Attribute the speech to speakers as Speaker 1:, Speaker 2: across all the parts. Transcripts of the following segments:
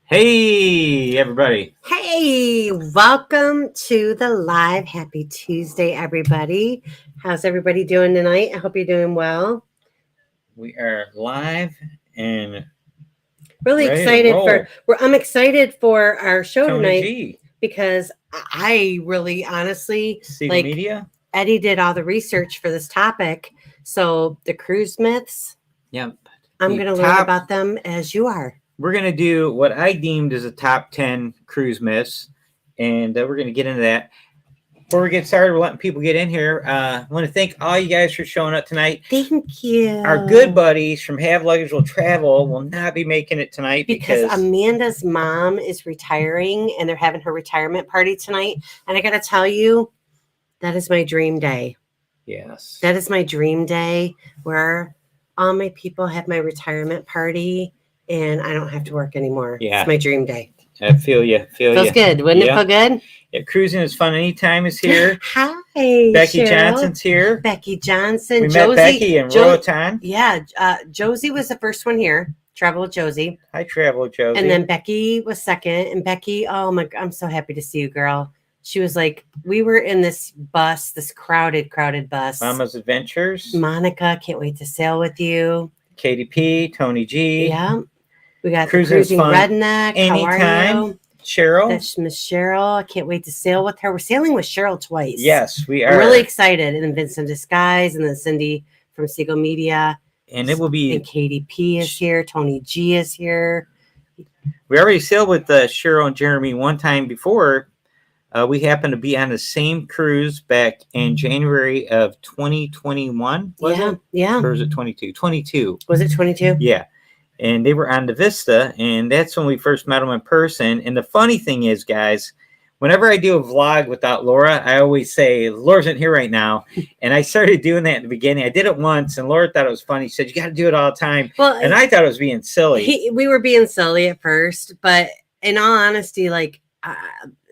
Speaker 1: Hey, everybody.
Speaker 2: Hey, welcome to the live. Happy Tuesday, everybody. How's everybody doing tonight? I hope you're doing well.
Speaker 1: We are live and
Speaker 2: Really
Speaker 1: ready to
Speaker 2: excited
Speaker 1: roll.
Speaker 2: I'm excited for our show
Speaker 1: Tony
Speaker 2: tonight
Speaker 1: G,
Speaker 2: because I really honestly
Speaker 1: Siegel
Speaker 2: like
Speaker 1: Media.
Speaker 2: Eddie did all the research for this topic. So the cruise myths,
Speaker 1: Yep.
Speaker 2: I'm going to learn about them as you are.
Speaker 1: We're going to do what I deemed as a top 10 cruise myths, and we're going to get into that. Before we get started, we're letting people get in here. I want to thank all you guys for showing up tonight.
Speaker 2: Thank you.
Speaker 1: Our good buddies from Have Luggage Will Travel will not be making it tonight
Speaker 2: because Amanda's mom is retiring and they're having her retirement party tonight. And I got to tell you, that is my dream day.
Speaker 1: Yes.
Speaker 2: That is my dream day where all my people have my retirement party and I don't have to work anymore.
Speaker 1: Yeah.
Speaker 2: It's my dream day.
Speaker 1: I feel you.
Speaker 2: Feels good. Wouldn't it feel good?
Speaker 1: Yeah, cruising is fun anytime is here.
Speaker 2: Hi,
Speaker 1: Becky
Speaker 2: Cheryl.
Speaker 1: Johnson's here.
Speaker 2: Becky Johnson.
Speaker 1: We
Speaker 2: Josie,
Speaker 1: met Becky in Roatan.
Speaker 2: Yeah, Josie was the first one here. Travel with Josie.
Speaker 1: Hi, Travel with Josie.
Speaker 2: And then Becky was second. And Becky, oh my, I'm so happy to see you, girl. She was like, we were in this bus, this crowded bus.
Speaker 1: Mama's Adventures.
Speaker 2: Monica, can't wait to sail with you.
Speaker 1: KDP, Tony G.
Speaker 2: Yeah. We got
Speaker 1: Cruising
Speaker 2: Redneck.
Speaker 1: Anytime.
Speaker 2: How are you?
Speaker 1: Cheryl.
Speaker 2: That's Miss Cheryl. I can't wait to sail with her. We're sailing with Cheryl twice.
Speaker 1: Yes, we are.
Speaker 2: I'm really excited. And then Vincent Disguise and then Cindy from Siegel Media.
Speaker 1: And it will be.
Speaker 2: And KDP is here. Tony G is here.
Speaker 1: We already sailed with Cheryl and Jeremy one time before. We happened to be on the same cruise back in January of 2021. Was it?
Speaker 2: Yeah.
Speaker 1: Or was it 22? 22.
Speaker 2: Was it 22?
Speaker 1: Yeah. And they were on the Vista, and that's when we first met them in person. And the funny thing is, guys, whenever I do a vlog without Laura, I always say, Laura's not here right now. And I started doing that in the beginning. I did it once, and Laura thought it was funny. She said, you got to do it all the time. Well, and I thought it was being silly.
Speaker 2: We were being silly at first, but in all honesty, like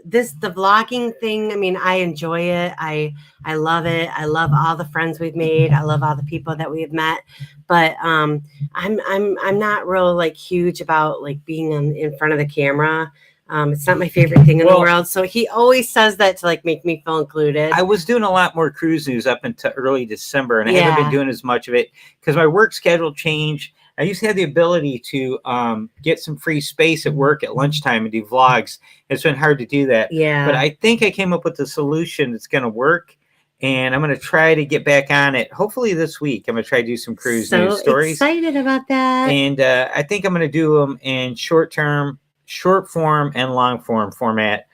Speaker 2: the vlogging thing, I mean, I enjoy it. I love it. I love all the friends we've made. I love all the people that we have met. But I'm not real like huge about like being in front of the camera. It's not my favorite thing in the world. So he always says that to like make me feel included.
Speaker 1: I was doing a lot more cruise news up until early December, and I haven't been doing as much of it because my work schedule changed. I used to have the ability to get some free space at work at lunchtime and do vlogs. It's been hard to do that.
Speaker 2: Yeah.
Speaker 1: But I think I came up with a solution that's going to work. And I'm going to try to get back on it. Hopefully this week, I'm going to try to do some cruise news stories.
Speaker 2: Excited about that.
Speaker 1: And I think I'm going to do them in short form, and long form format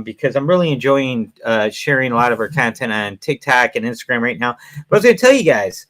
Speaker 1: because I'm really enjoying sharing a lot of our content on TikTok and Instagram right now. But I was going to tell you guys,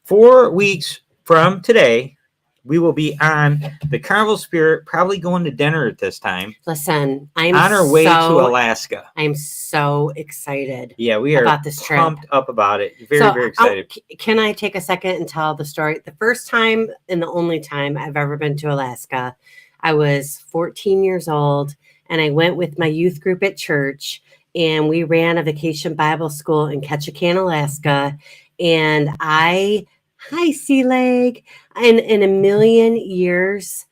Speaker 1: 4 weeks from today, we will be on the Carnival Spirit, probably going to dinner at this time.
Speaker 2: Listen, I'm
Speaker 1: on our way to Alaska.
Speaker 2: I'm so excited.
Speaker 1: Yeah, we are
Speaker 2: about this trip.
Speaker 1: Pumped up about it. Very excited.
Speaker 2: Can I take a second and tell the story? The first time and the only time I've ever been to Alaska, I was 14 years old, and I went with my youth group at church, and we ran a vacation Bible school in Ketchikan, Alaska, and hi, Sea Leg. And in a million years,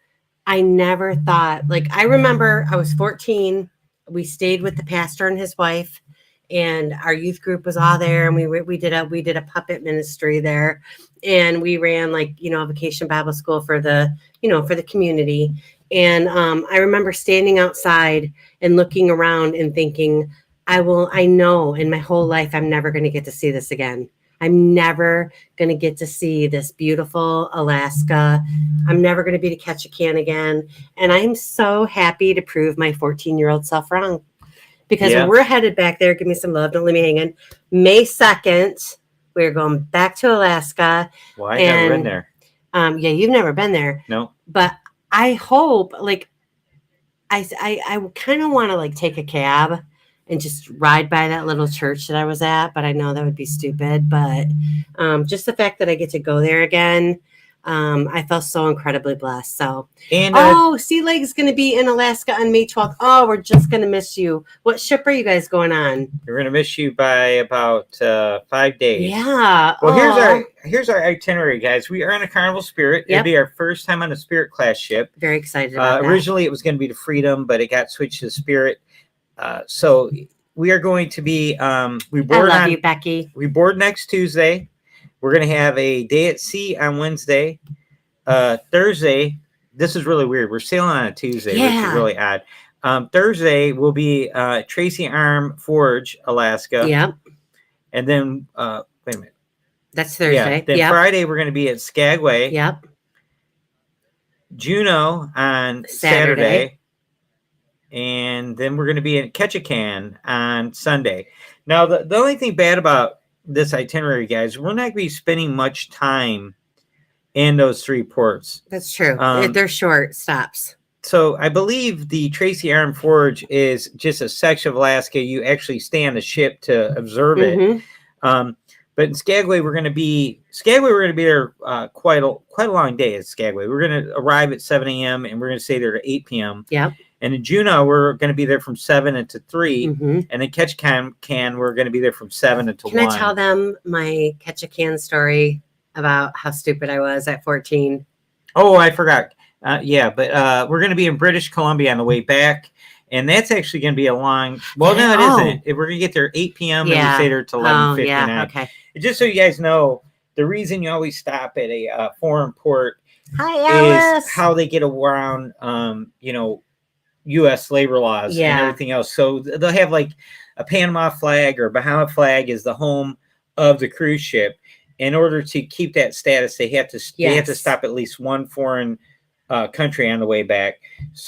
Speaker 2: I never thought, like, I remember I was 14. We stayed with the pastor and his wife, and our youth group was all there. And we did a puppet ministry there, and we ran like, a vacation Bible school for the community. And I remember standing outside and looking around and thinking, I know in my whole life, I'm never going to get to see this again. I'm never going to get to see this beautiful Alaska. I'm never going to be to Ketchikan again. And I'm so happy to prove my 14-year-old self wrong. Because we're headed back there. Give me some love. Don't leave me hanging. May 2nd, we're going back to Alaska.
Speaker 1: Well, I've never been there.
Speaker 2: Yeah, you've never been there.
Speaker 1: No.
Speaker 2: But I hope, like, I kind of want to, like, take a cab and just ride by that little church that I was at, but I know that would be stupid. But just the fact that I get to go there again, I felt so incredibly blessed. So,
Speaker 1: And
Speaker 2: Sea Leg's going to be in Alaska on May 12th. Oh, we're just going to miss you. What ship are you guys going on?
Speaker 1: we're going to miss you by about 5 days.
Speaker 2: Yeah.
Speaker 1: Well, here's our itinerary, guys. We are on a Carnival Spirit.
Speaker 2: Yep.
Speaker 1: It'll be our first time on a Spirit class ship.
Speaker 2: Very excited about that.
Speaker 1: Originally, it was going to be the Freedom, but it got switched to the Spirit. So we are going to be. We board
Speaker 2: I love you, Becky.
Speaker 1: We board next Tuesday. We're going to have a day at sea on Wednesday. Thursday, this is really weird. We're sailing on a Tuesday, which is really odd. Thursday will be Tracy Arm Forge, Alaska.
Speaker 2: Yep.
Speaker 1: And then, wait a minute.
Speaker 2: That's Thursday.
Speaker 1: Yeah. Then Friday, we're going to be at Skagway.
Speaker 2: Yep.
Speaker 1: Juneau on Saturday. And then we're going to be in Ketchikan on Sunday. Now, the only thing bad about this itinerary, guys, we're not going to be spending much time in those 3 ports.
Speaker 2: That's true. They're short stops.
Speaker 1: So I believe the Tracy Arm Forge is just a section of Alaska. You actually stay on the ship to observe it. But in Skagway, we're going to be there quite a long day at Skagway. We're going to arrive at 7 a.m. and we're going to stay there to 8 p.m.
Speaker 2: Yep.
Speaker 1: And in Juneau, we're going to be there from 7 until 3. And then Ketchikan, we're going to be there from 7 until 1.
Speaker 2: Can I tell them my Ketchikan story about how stupid I was at 14?
Speaker 1: Oh, I forgot. But we're going to be in British Columbia on the way back. And that's actually going to be a long... Well, no, it isn't. We're going to get there at 8 p.m. and we stay there till 11:59.
Speaker 2: Yeah, okay.
Speaker 1: And just so you guys know, the reason you always stop at a foreign port
Speaker 2: is
Speaker 1: how they get around, U.S. labor laws and everything else. So they'll have like a Panama flag or Bahama flag is the home of the cruise ship. In order to keep that status, they have to stop at least one foreign country on the way back,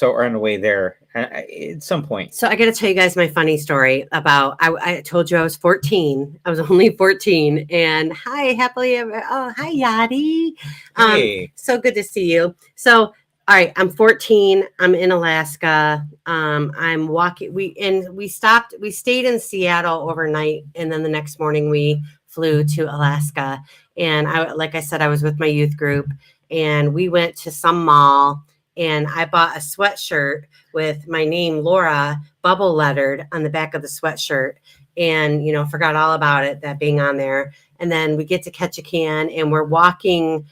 Speaker 1: or on the way there at some point.
Speaker 2: So I got to tell you guys my funny story about. I told you I was 14. I was only 14, and hi, happily ever. Oh, hi, Yadi.
Speaker 1: Hey.
Speaker 2: So good to see you. So, all right, I'm 14. I'm in Alaska. I'm walking. We stopped. We stayed in Seattle overnight, and then the next morning we flew to Alaska. And like I said, I was with my youth group. And we went to some mall and I bought a sweatshirt with my name, Laura, bubble lettered on the back of the sweatshirt, and, forgot all about it, that being on there. And then we get to Ketchikan and we're walking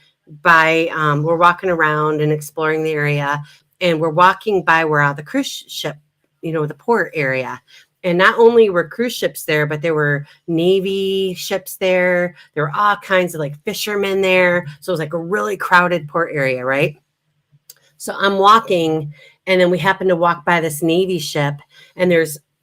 Speaker 2: around and exploring the area, and we're walking by where the cruise ship, the port area. And not only were cruise ships there, but there were Navy ships there. There were all kinds of like fishermen there. So it was like a really crowded port area, right? So I'm walking, and then we happen to walk by this Navy ship, and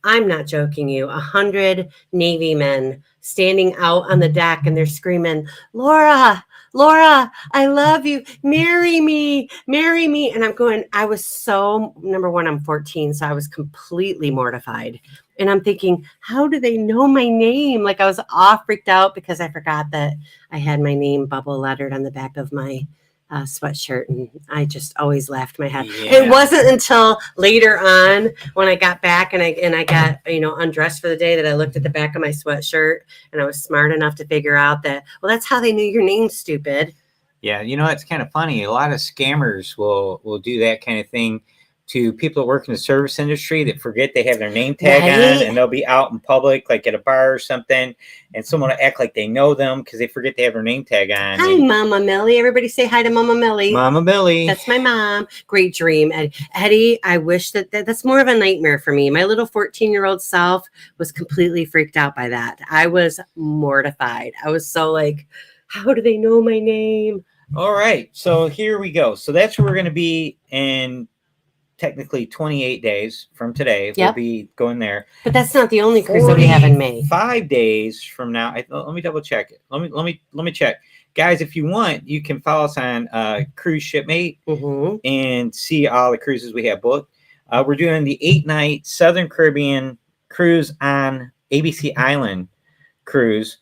Speaker 2: I'm not joking you, 100 Navy men standing out on the deck, and they're screaming, Laura, I love you. Marry me. And I'm going, number one, I'm 14. So I was completely mortified. And I'm thinking, how do they know my name? Like, I was all freaked out because I forgot that I had my name bubble lettered on the back of my sweatshirt, and I just always laughed my head. Yeah. It wasn't until later on when I got back and I got undressed for the day that I looked at the back of my sweatshirt, and I was smart enough to figure out that, well, that's how they knew your name, stupid.
Speaker 1: Yeah, it's kind of funny. A lot of scammers will do that kind of thing to people that work in the service industry that forget they have their name tag on, and they'll be out in public, like at a bar or something, and someone will act like they know them because they forget they have their name tag on.
Speaker 2: Hi, Mama Millie. Everybody say hi to Mama Millie.
Speaker 1: Mama Millie.
Speaker 2: That's my mom. Great dream. Eddie, I wish that's more of a nightmare for me. My little 14-year-old self was completely freaked out by that. I was mortified. I was so like, how do they know my name?
Speaker 1: All right. So here we go. So that's where we're going to be in technically 28 days from today. We'll be going there.
Speaker 2: But that's not the only cruise that we have in May.
Speaker 1: 5 days from now. Let me double check it. Let me check. Guys, if you want, you can follow us on Cruise Shipmate and see all the cruises we have booked. We're doing the 8-night Southern Caribbean cruise on ABC Island cruise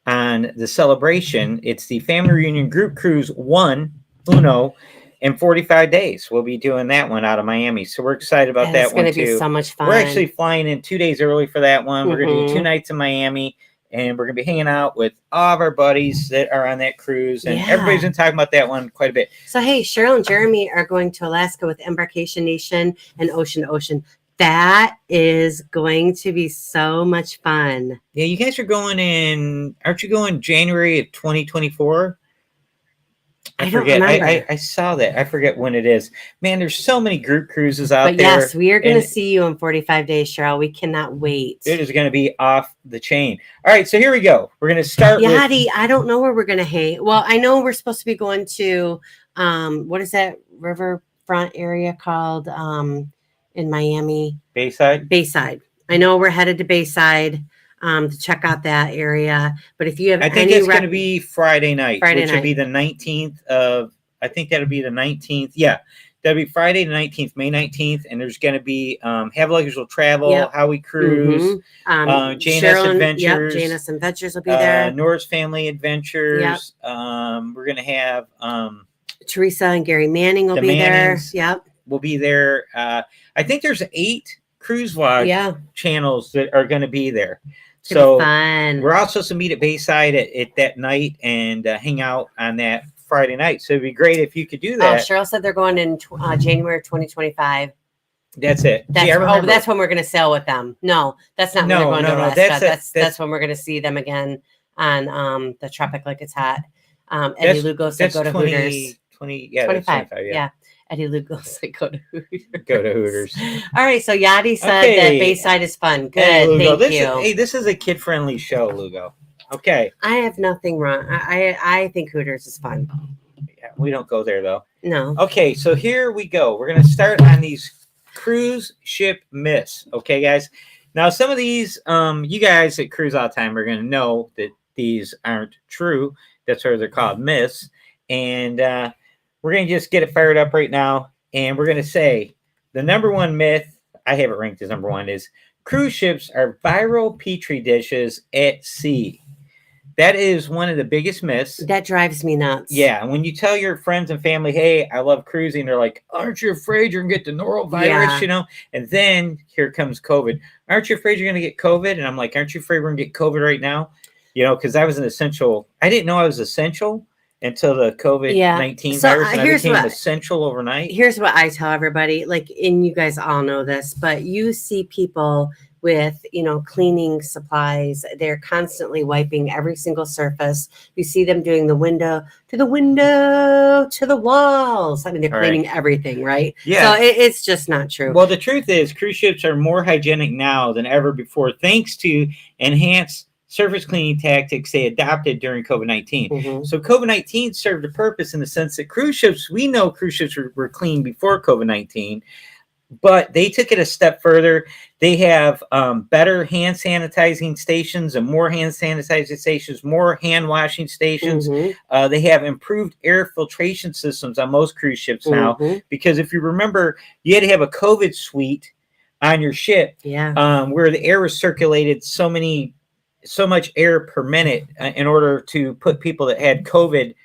Speaker 1: on the Celebration. It's the Family Reunion Group Cruise Uno. In 45 days, we'll be doing that one out of Miami. So we're excited about that one, too.
Speaker 2: It's going to be so much fun.
Speaker 1: We're actually flying in 2 days early for that one. We're going to do 2 nights in Miami and we're gonna be hanging out with all of our buddies that are on that cruise, and
Speaker 2: Yeah.
Speaker 1: everybody's been talking about that one quite a bit.
Speaker 2: So hey, Cheryl and Jeremy are going to Alaska with Embarkation Nation and Ocean to Ocean. That is going to be so much fun.
Speaker 1: Yeah, you guys are going in. Aren't you going January of 2024?
Speaker 2: I
Speaker 1: forget.
Speaker 2: don't remember.
Speaker 1: I saw that. I forget when it is. Man, there's so many group cruises out
Speaker 2: But
Speaker 1: there.
Speaker 2: yes, we are going to
Speaker 1: and
Speaker 2: see you in 45 days, Cheryl. We cannot wait.
Speaker 1: It is going to be off the chain. All right, so here we go. We're going to start with.
Speaker 2: Yachty, I don't know where we're going to hang. Well, I know we're supposed to be going to, what is that riverfront area called in Miami?
Speaker 1: Bayside.
Speaker 2: Bayside. I know we're headed to Bayside to check out that area. But if you have
Speaker 1: I think it's going to be Friday night, which would be the 19th of, I think that'll be the 19th. Yeah, that'll be Friday the 19th, May 19th. And there's going to be Have Luggage Will Travel, How We Cruise, J&S Adventures.
Speaker 2: J&S Adventures will be there.
Speaker 1: Nora's Family Adventures. We're going to have
Speaker 2: Teresa and Gary Manning will be there. Yep.
Speaker 1: Will be there. I think there's 8 cruise vlog channels that are going to be there. So
Speaker 2: fun.
Speaker 1: We're also supposed to meet at Bayside at that night and hang out on that Friday night. So it'd be great if you could do that.
Speaker 2: Cheryl said they're going in January 2025.
Speaker 1: That's it.
Speaker 2: That's when we're going to sail with them. No, that's not when they're going to Alaska. That's when we're going to see them again on the Tropic Like It's Hot. Eddie Lugo said go to Hooters.
Speaker 1: 25.
Speaker 2: Yeah. Eddie Lugo said go to Hooters.
Speaker 1: Go to Hooters.
Speaker 2: All right. So Yachty said that Bayside is fun. Good. Thank you.
Speaker 1: This is a kid-friendly show, Lugo. Okay.
Speaker 2: I have nothing wrong. I think Hooters is fun.
Speaker 1: Yeah, we don't go there though.
Speaker 2: No.
Speaker 1: Okay, so here we go. We're gonna start on these cruise ship myths. Okay, guys. Now some of these, you guys that cruise all the time are gonna know that these aren't true. That's why they're called myths. And we're going to just get it fired up right now. And we're going to say the number one myth, I have it ranked as number one, is cruise ships are viral petri dishes at sea. That is one of the biggest myths.
Speaker 2: That drives me nuts.
Speaker 1: Yeah. And when you tell your friends and family, hey, I love cruising, they're like, aren't you afraid you're going to get the norovirus, you know? And then here comes COVID. Aren't you afraid you're going to get COVID? And I'm like, aren't you afraid we're going to get COVID right now? You know, because I was an essential. I didn't know I was essential until the COVID-19 virus, and I became essential overnight.
Speaker 2: Here's what I tell everybody, like, and you guys all know this, but you see people with, cleaning supplies. They're constantly wiping every single surface. You see them doing the window to the walls. I mean, they're cleaning everything, right?
Speaker 1: Yeah.
Speaker 2: So it's just not true.
Speaker 1: Well, the truth is cruise ships are more hygienic now than ever before, thanks to enhanced surface cleaning tactics they adopted during COVID-19.
Speaker 2: Mm-hmm.
Speaker 1: So COVID-19 served a purpose in the sense that cruise ships, we know cruise ships were clean before COVID-19, but they took it a step further. They have better hand sanitizing stations and more hand sanitizing stations, more hand washing stations.
Speaker 2: Mm-hmm.
Speaker 1: They have improved air filtration systems on most cruise ships now, because if you remember, you had to have a COVID suite on your ship where the air was circulated so much air per minute in order to put people that had COVID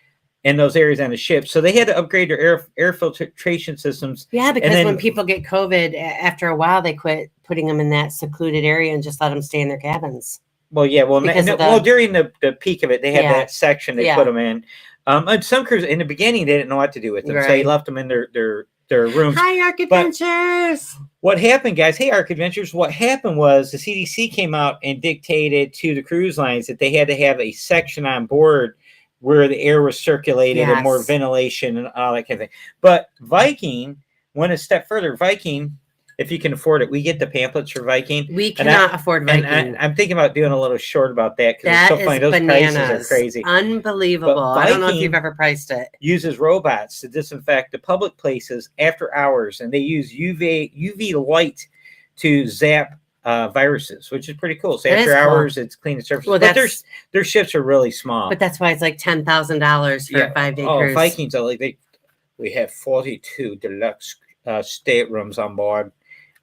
Speaker 1: in those areas on the ship. So they had to upgrade their air filtration systems.
Speaker 2: Yeah, because when people get COVID, after a while, they quit putting them in that secluded area and just let them stay in their cabins.
Speaker 1: Well, yeah. Well, during the peak of it, they had that section they put them in. And some cruises, in the beginning, they didn't know what to do with them. So they left them in their rooms.
Speaker 2: Hi, Ark Adventures.
Speaker 1: What happened, guys? Hey, Ark Adventures. What happened was the CDC came out and dictated to the cruise lines that they had to have a section on board where the air was circulated and more ventilation and all that kind of thing. But Viking went a step further. Viking, if you can afford it, we get the pamphlets for Viking.
Speaker 2: We cannot afford Viking.
Speaker 1: And I'm thinking about doing a little short about that because it's so funny. Those
Speaker 2: bananas.
Speaker 1: prices are crazy.
Speaker 2: Unbelievable. I don't know if you've ever priced it.
Speaker 1: Uses robots to disinfect the public places after hours, and they use UV light to zap viruses, which is pretty cool. So after hours, it's cleaning the surface.
Speaker 2: Well,
Speaker 1: but their ships are really small.
Speaker 2: But that's why it's like $10,000 for a 5-day cruise.
Speaker 1: Vikings are like we have 42 deluxe staterooms on board.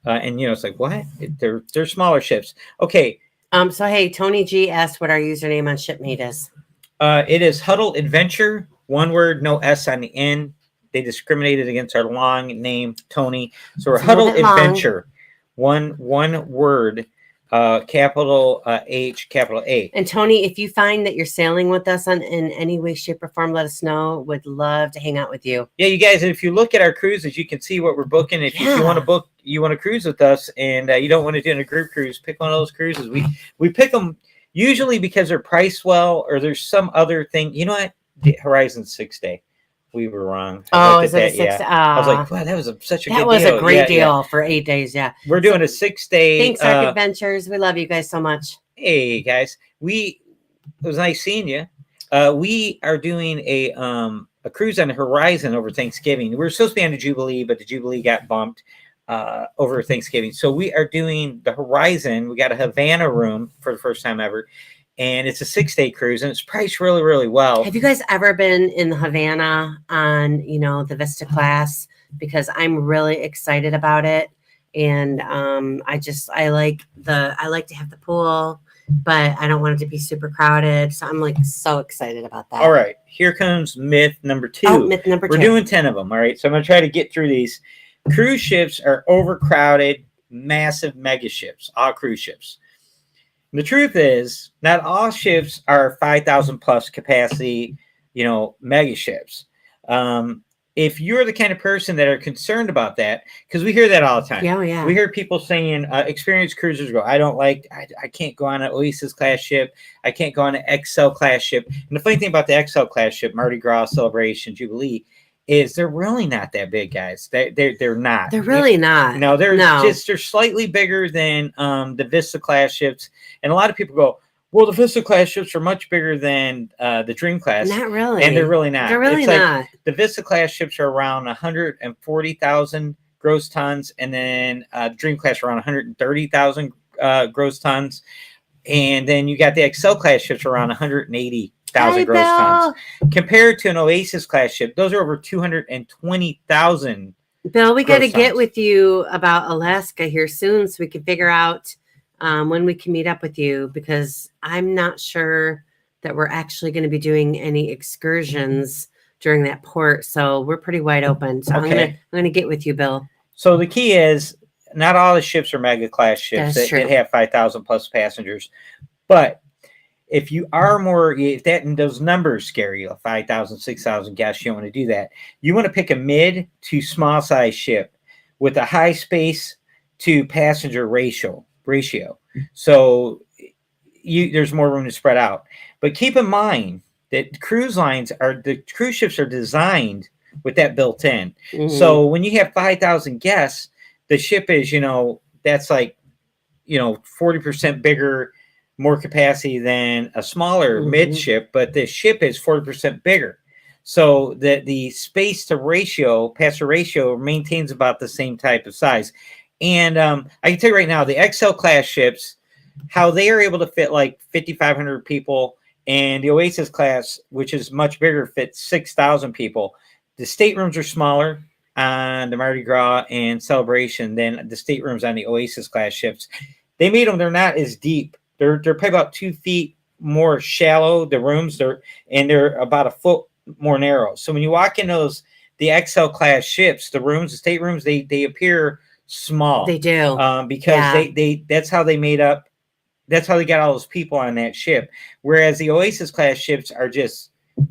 Speaker 1: And it's like, what? They're smaller ships. Okay.
Speaker 2: So hey, Tony G asked what our username on ShipMate is.
Speaker 1: It is Huddle Adventure. One word, no S on the end. They discriminated against our long name, Tony. So we're Huddle Adventure. One word, capital H, capital A.
Speaker 2: And Tony, if you find that you're sailing with us in any way, shape, or form, let us know. Would love to hang out with you.
Speaker 1: Yeah, you guys, if you look at our cruises, you can see what we're booking. If you want to book, you want to cruise with us, and you don't want to do a group cruise, pick one of those cruises. We pick them usually because they're priced well, or there's some other thing. You know what? The Horizon 6-day. We were wrong.
Speaker 2: Oh, is it a 6?
Speaker 1: I was like, wow, that was such a good deal.
Speaker 2: That was a great deal for 8 days. Yeah,
Speaker 1: we're doing a 6-day.
Speaker 2: Thanks, Arc Adventures. We love you guys so much.
Speaker 1: Hey guys, it was nice seeing you. We are doing a cruise on the Horizon over Thanksgiving. We were supposed to be on the Jubilee, but the Jubilee got bumped over Thanksgiving. So we are doing the Horizon. We got a Havana room for the first time ever. And it's a 6-day cruise, and it's priced really, really well.
Speaker 2: Have you guys ever been in the Havana on, the Vista class? Because I'm really excited about it. And I like to have the pool, but I don't want it to be super crowded. So I'm like so excited about that.
Speaker 1: All right, here comes myth number 2.
Speaker 2: Oh, myth number 2.
Speaker 1: We're doing 10 of them. All right, so I'm gonna try to get through these. Cruise ships are overcrowded, massive mega ships. All cruise ships. The truth is, not all ships are 5,000 plus capacity, mega ships. If you're the kind of person that are concerned about that, because we hear that all the time.
Speaker 2: Yeah.
Speaker 1: We hear people saying, experienced cruisers go, I can't go on an Oasis class ship. I can't go on an XL class ship. And the funny thing about the XL class ship, Mardi Gras, Celebration, Jubilee, is they're really not that big, guys. They're not.
Speaker 2: They're really not.
Speaker 1: No, they're slightly bigger than the Vista class ships. And a lot of people go, well, the Vista class ships are much bigger than the Dream class.
Speaker 2: Not really.
Speaker 1: And they're really not.
Speaker 2: They're really not.
Speaker 1: Like the Vista class ships are around 140,000 gross tons, and then Dream class around 130,000 gross tons. And then you got the XL class ships around 180,000 gross tons. Compared to an Oasis class ship, those are over 220,000.
Speaker 2: Bill, we got to get with you about Alaska here soon so we can figure out when we can meet up with you, because I'm not sure that we're actually going to be doing any excursions during that port. So we're pretty wide open. So I'm going to get with you, Bill. So
Speaker 1: the key is, not all the ships are mega class ships that have 5,000 plus passengers. But if you are if those numbers scare you, 5,000, 6,000 guests, you don't want to do that. You want to pick a mid to small size ship with a high space to passenger ratio. So there's more room to spread out. But keep in mind that the cruise ships are designed with that built in. Mm-hmm. So when you have 5,000 guests, the ship is, that's like, 40% bigger, more capacity than a smaller mid ship, but the ship is 40% bigger. So that the space to passenger ratio maintains about the same type of size. And I can tell you right now, the XL class ships, how they are able to fit like 5,500 people, and the Oasis class, which is much bigger, fits 6,000 people. The staterooms are smaller on the Mardi Gras and Celebration than the staterooms on the Oasis class ships. They made them, they're not as deep. They're probably about 2 feet more shallow, the rooms, they're about a foot more narrow. So when you walk in the XL class ships, the rooms, the staterooms, they appear small.
Speaker 2: They do.
Speaker 1: Because that's how they made up, that's how they got all those people on that ship. Whereas the Oasis class ships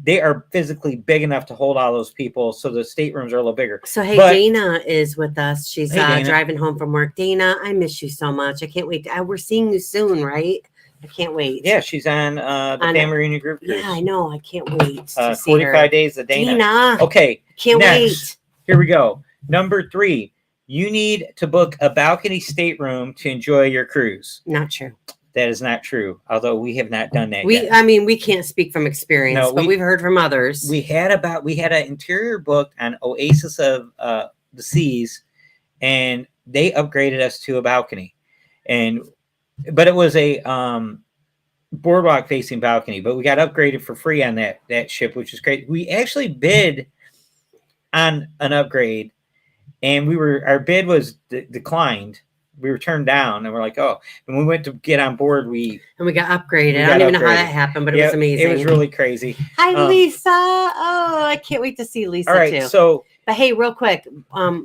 Speaker 1: they are physically big enough to hold all those people, so the staterooms are a little bigger. So,
Speaker 2: Dana is with us. She's driving home from work. Dana, I miss you so much. I can't wait. We're seeing you soon, right? I can't wait.
Speaker 1: Yeah, she's on the family reunion group cruise.
Speaker 2: Yeah, I know. I can't wait to see
Speaker 1: 45
Speaker 2: her.
Speaker 1: days of Dana.
Speaker 2: Dana.
Speaker 1: Okay,
Speaker 2: can't wait.
Speaker 1: Here we go. Number 3, you need to book a balcony stateroom to enjoy your cruise.
Speaker 2: Not true.
Speaker 1: That is not true, although we have not done that yet.
Speaker 2: I mean, we can't speak from experience, but we've heard from others.
Speaker 1: We had an interior booked on Oasis of the Seas, and they upgraded us to a balcony. But it was a boardwalk facing balcony, but we got upgraded for free on that ship, which is great. We actually bid on an upgrade, and our bid was declined. We were turned down, and we're like, oh. And we went to get on board. We got
Speaker 2: upgraded. I don't even know how that happened, but it was amazing.
Speaker 1: It was really crazy.
Speaker 2: Hi, Lisa. Oh, I can't wait to see Lisa,
Speaker 1: all right,
Speaker 2: too.
Speaker 1: So
Speaker 2: But hey, real quick,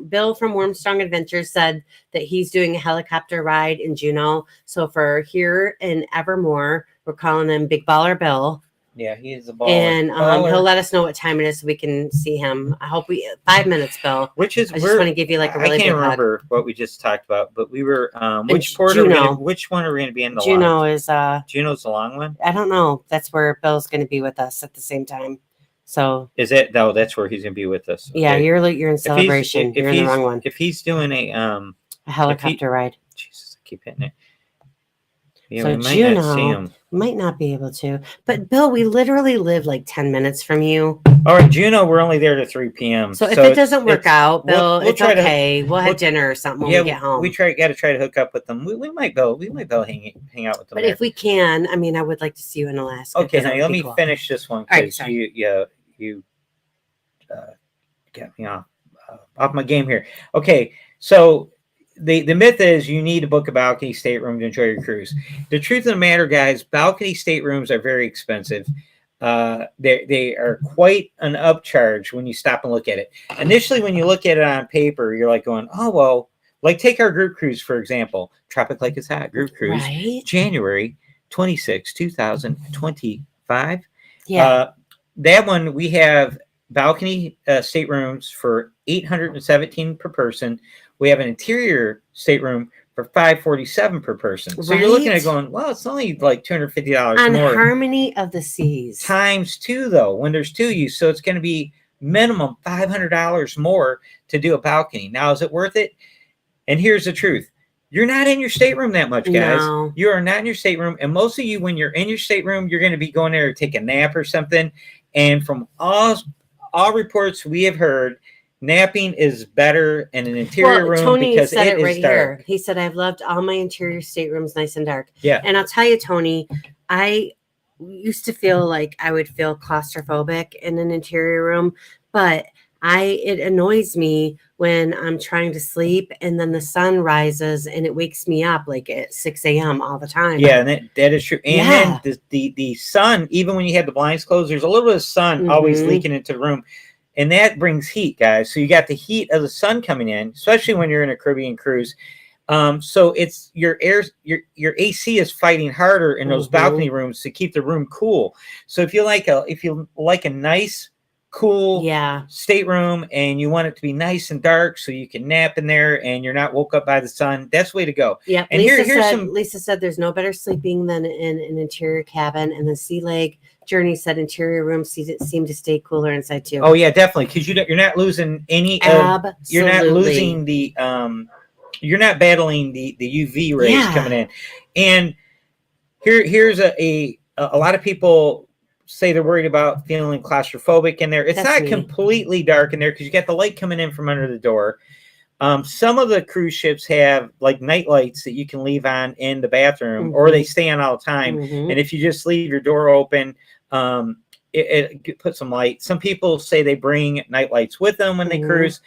Speaker 2: Bill from Wormstrong Adventures said that he's doing a helicopter ride in Juneau. So for here in Evermore, we're calling him Big Baller Bill.
Speaker 1: Yeah, he is a baller.
Speaker 2: And
Speaker 1: Baller.
Speaker 2: he'll let us know what time it is so we can see him. I hope 5 minutes, Bill.
Speaker 1: Which is
Speaker 2: I just want to give you like a really
Speaker 1: I
Speaker 2: big
Speaker 1: can't
Speaker 2: hug.
Speaker 1: remember what we just talked about, but we were which port
Speaker 2: Juneau.
Speaker 1: which one are we going to be in the
Speaker 2: Juneau
Speaker 1: long?
Speaker 2: is
Speaker 1: Juneau's the long one?
Speaker 2: I don't know. That's where Bill's going to be with us at the same time. So
Speaker 1: is it? No, that's where he's going to be with us.
Speaker 2: Okay. Yeah, you're in Celebration.
Speaker 1: If
Speaker 2: you're in the wrong one.
Speaker 1: If he's doing
Speaker 2: a helicopter ride.
Speaker 1: Jesus, I keep hitting it. Yeah,
Speaker 2: so
Speaker 1: we might not see
Speaker 2: Juneau
Speaker 1: him.
Speaker 2: Might not be able to. But Bill, we literally live like 10 minutes from you.
Speaker 1: All right, Juneau, we're only there to 3 p.m.
Speaker 2: So if it doesn't work out, Bill,
Speaker 1: we'll
Speaker 2: it's
Speaker 1: try
Speaker 2: okay. We'll have dinner or something when we get home.
Speaker 1: We got to try to hook up with them. We might go hang out with them.
Speaker 2: But if we can, I mean, I would like to see you in Alaska.
Speaker 1: Okay, honey, let me finish this one because you got me off my game here. Okay, so the myth is you need to book a balcony stateroom to enjoy your cruise. The truth of the matter, guys, balcony staterooms are very expensive. They are quite an upcharge when you stop and look at it. Initially, when you look at it on paper, you're like going, oh, well, like take our group cruise, for example, Tropic Like It's Hot group cruise, right? January 26, 2025.
Speaker 2: Yeah.
Speaker 1: That one, we have balcony staterooms for $817 per person. We have an interior stateroom for $547 per person. So you're looking at going, well, it's only like $250
Speaker 2: on
Speaker 1: more.
Speaker 2: Harmony of the Seas.
Speaker 1: Times 2, though, when there's 2 of you. So it's going to be minimum $500 more to do a balcony. Now, is it worth it? And here's the truth. You're not in your stateroom that much, guys.
Speaker 2: No.
Speaker 1: You are not in your stateroom. And most of you, when you're in your stateroom, you're going to be going there to take a nap or something. And from all reports we have heard, napping is better in an interior room
Speaker 2: Tony
Speaker 1: because
Speaker 2: said
Speaker 1: it is
Speaker 2: right
Speaker 1: dark.
Speaker 2: Here. He said, I've loved all my interior staterooms nice and dark.
Speaker 1: Yeah.
Speaker 2: And I'll tell you, Tony, I used to feel like I would feel claustrophobic in an interior room, but it annoys me when I'm trying to sleep and then the sun rises and it wakes me up like at 6 a.m. all the time.
Speaker 1: Yeah, and that is true. And then the sun, even when you have the blinds closed, there's a little bit of sun always leaking into the room. And that brings heat, guys. So you got the heat of the sun coming in, especially when you're in a Caribbean cruise. So it's your AC is fighting harder in those balcony rooms to keep the room cool. So if you like a nice, cool stateroom and you want it to be nice and dark so you can nap in there and you're not woke up by the sun, that's the way to go.
Speaker 2: Yeah. And Lisa said there's no better sleeping than in an interior cabin, and the Sea Leg Journey said interior rooms seem to stay cooler inside too.
Speaker 1: Oh yeah, definitely, because you're not losing any. You're not losing the. You're not battling the UV rays coming in, and here's a lot of people say they're worried about feeling claustrophobic in there. It's not completely dark in there because you got the light coming in from under the door. Some of the cruise ships have like night lights that you can leave on in the bathroom, or they stay on all the time. And if you just leave your door open, it puts some light. Some people say they bring night lights with them when they cruise.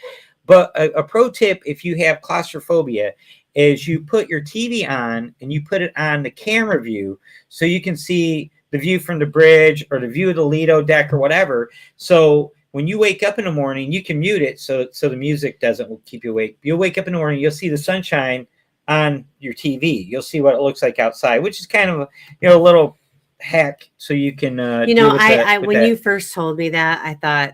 Speaker 1: But a pro tip, if you have claustrophobia, is you put your TV on and you put it on the camera view so you can see the view from the bridge or the view of the Lido deck or whatever. So when you wake up in the morning, you can mute it so the music doesn't keep you awake. You'll wake up in the morning, you'll see the sunshine on your TV. You'll see what it looks like outside, which is kind of a little hack so you can
Speaker 2: when you first told me that, I thought,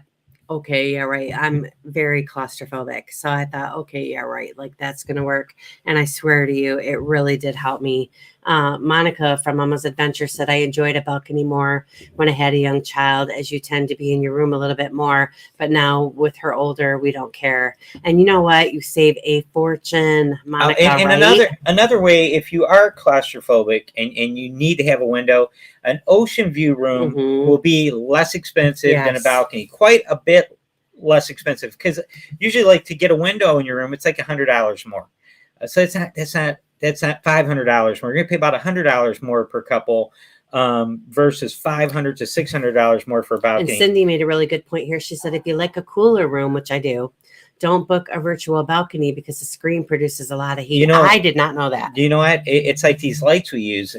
Speaker 2: okay, yeah, right. I'm very claustrophobic. So I thought, okay, yeah, right. Like that's going to work. And I swear to you, it really did help me. Monica from Mama's Adventure said, I enjoyed a balcony more when I had a young child, as you tend to be in your room a little bit more. But now with her older, we don't care. And you know what? You save a fortune, Monica.
Speaker 1: And another way, if you are claustrophobic and you need to have a window, an ocean view room will be less expensive than a balcony, quite a bit less expensive. Because usually, like to get a window in your room, it's like $100 more. So that's not $500 more. You're gonna pay about $100 more per couple, versus $500 to $600 more for a balcony.
Speaker 2: And Cindy made a really good point here. She said, if you like a cooler room, which I do, don't book a virtual balcony because the screen produces a lot of heat. I did not know that.
Speaker 1: Do you know what? It's like these lights we use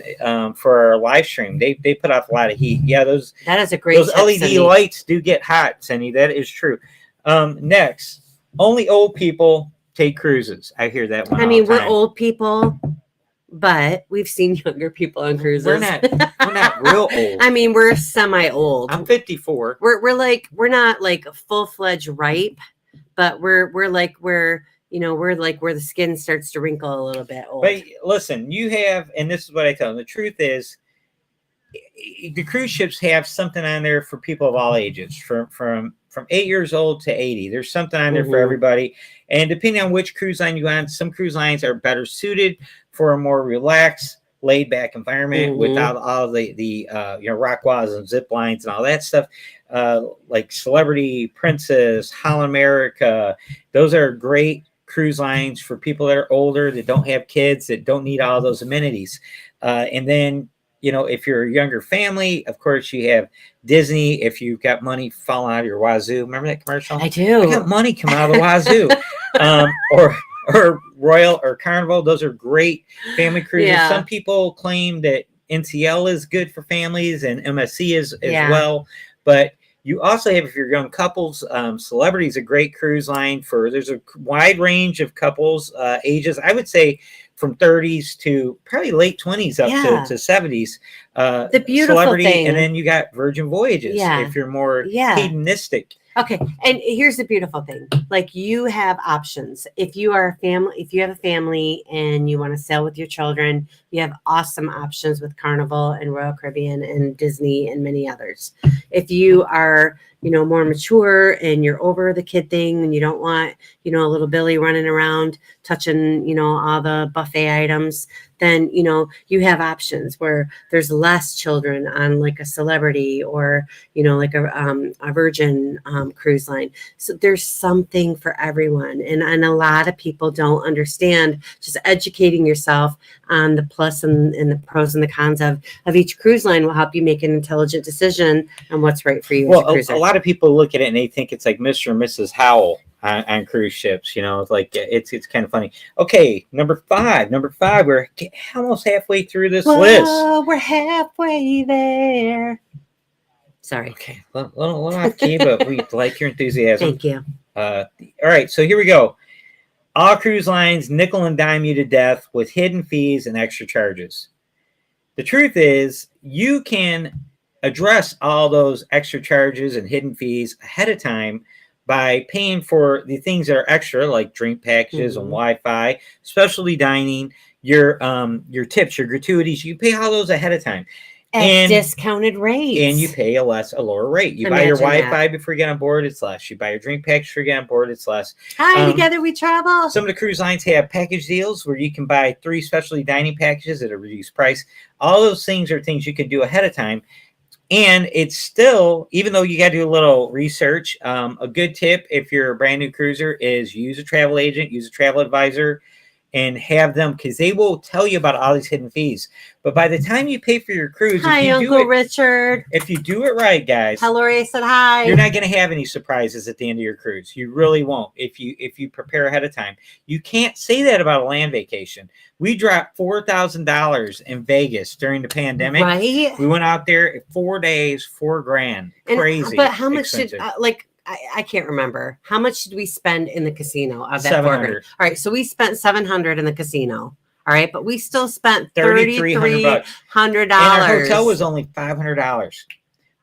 Speaker 1: for our live stream. They put off a lot of heat. Yeah, that is a great tip, LED Cindy. Lights do get hot, Cindy. That is true. Next, only old people take cruises. I hear that one.
Speaker 2: I
Speaker 1: all
Speaker 2: mean,
Speaker 1: the
Speaker 2: we're
Speaker 1: time.
Speaker 2: old people, but we've seen younger people on cruises.
Speaker 1: We're not real old.
Speaker 2: I mean, we're semi-old.
Speaker 1: I'm 54.
Speaker 2: We're not like full-fledged ripe, but we're like where the skin starts to wrinkle a little bit old.
Speaker 1: But listen, you have, and this is what I tell them. The truth is, the cruise ships have something on there for people of all ages, from 8 years old to 80. There's something on there for everybody, and depending on which cruise line you on, some cruise lines are better suited for a more relaxed, laid back environment without all the rock walls and zip lines and all that stuff. Like Celebrity, Princess, Holland America, those are great cruise lines for people that are older, that don't have kids, that don't need all those amenities. And then, if you're a younger family, of course, you have Disney. If you've got money falling out of your wazoo, remember that commercial?
Speaker 2: I do.
Speaker 1: I got money coming out of the wazoo. Or Royal or Carnival. Those are great family cruises.
Speaker 2: Yeah.
Speaker 1: Some people claim that NCL is good for families and MSC is as well. But you also have, if you're young couples, Celebrity is a great cruise line there's a wide range of couples ages. I would say from 30s to probably late 20s up to 70s.
Speaker 2: The beautiful
Speaker 1: Celebrity,
Speaker 2: thing.
Speaker 1: and then you got Virgin Voyages if you're more hedonistic.
Speaker 2: Okay. And here's the beautiful thing. Like, you have options. If you have a family and you want to sail with your children, you have awesome options with Carnival and Royal Caribbean and Disney and many others. If you are, more mature and you're over the kid thing and you don't want, a little Billy running around touching, all the buffet items, then, you have options where there's less children on like a Celebrity or, like a Virgin cruise line. So there's something for everyone. And a lot of people don't understand. Just educating yourself on the plus and the pros and the cons of each cruise line will help you make an intelligent decision on what's right for you.
Speaker 1: Well, a lot of people look at it and they think it's like Mr. and Mrs. Howell on cruise ships. It's kind of funny. Okay, number five. We're almost halfway through this list.
Speaker 2: We're halfway there. Sorry.
Speaker 1: Okay, a little off key, but we like your enthusiasm.
Speaker 2: Thank you.
Speaker 1: All right, so here we go. All cruise lines nickel and dime you to death with hidden fees and extra charges. The truth is, you can address all those extra charges and hidden fees ahead of time by paying for the things that are extra, like drink packages and Wi-Fi, specialty dining, your tips, your gratuities. You pay all those ahead of time.
Speaker 2: At discounted rates.
Speaker 1: And you pay a lower rate. You buy your Wi-Fi before you get on board, it's less. You buy your drink package before you get on board, it's less.
Speaker 2: Hi, together we travel.
Speaker 1: Some of the cruise lines have package deals where you can buy 3 specialty dining packages at a reduced price. All those things are things you can do ahead of time. And it's still, even though you got to do a little research, a good tip if you're a brand new cruiser is use a travel agent, use a travel advisor, and have them, because they will tell you about all these hidden fees. But by the time you pay for your cruise,
Speaker 2: hi, Uncle Richard.
Speaker 1: If you do it right, guys.
Speaker 2: Hi, Lori, I said hi.
Speaker 1: You're not going to have any surprises at the end of your cruise. You really won't if you prepare ahead of time. You can't say that about a land vacation. We dropped $4,000 in Vegas during the pandemic.
Speaker 2: Right.
Speaker 1: We went out there 4 days, $4,000. Crazy.
Speaker 2: But how much did I can't remember. How much did we spend in the casino of that $4,000? All right, so we spent $700 in the casino. All right, but we still spent $3,300.
Speaker 1: And our hotel was only $500.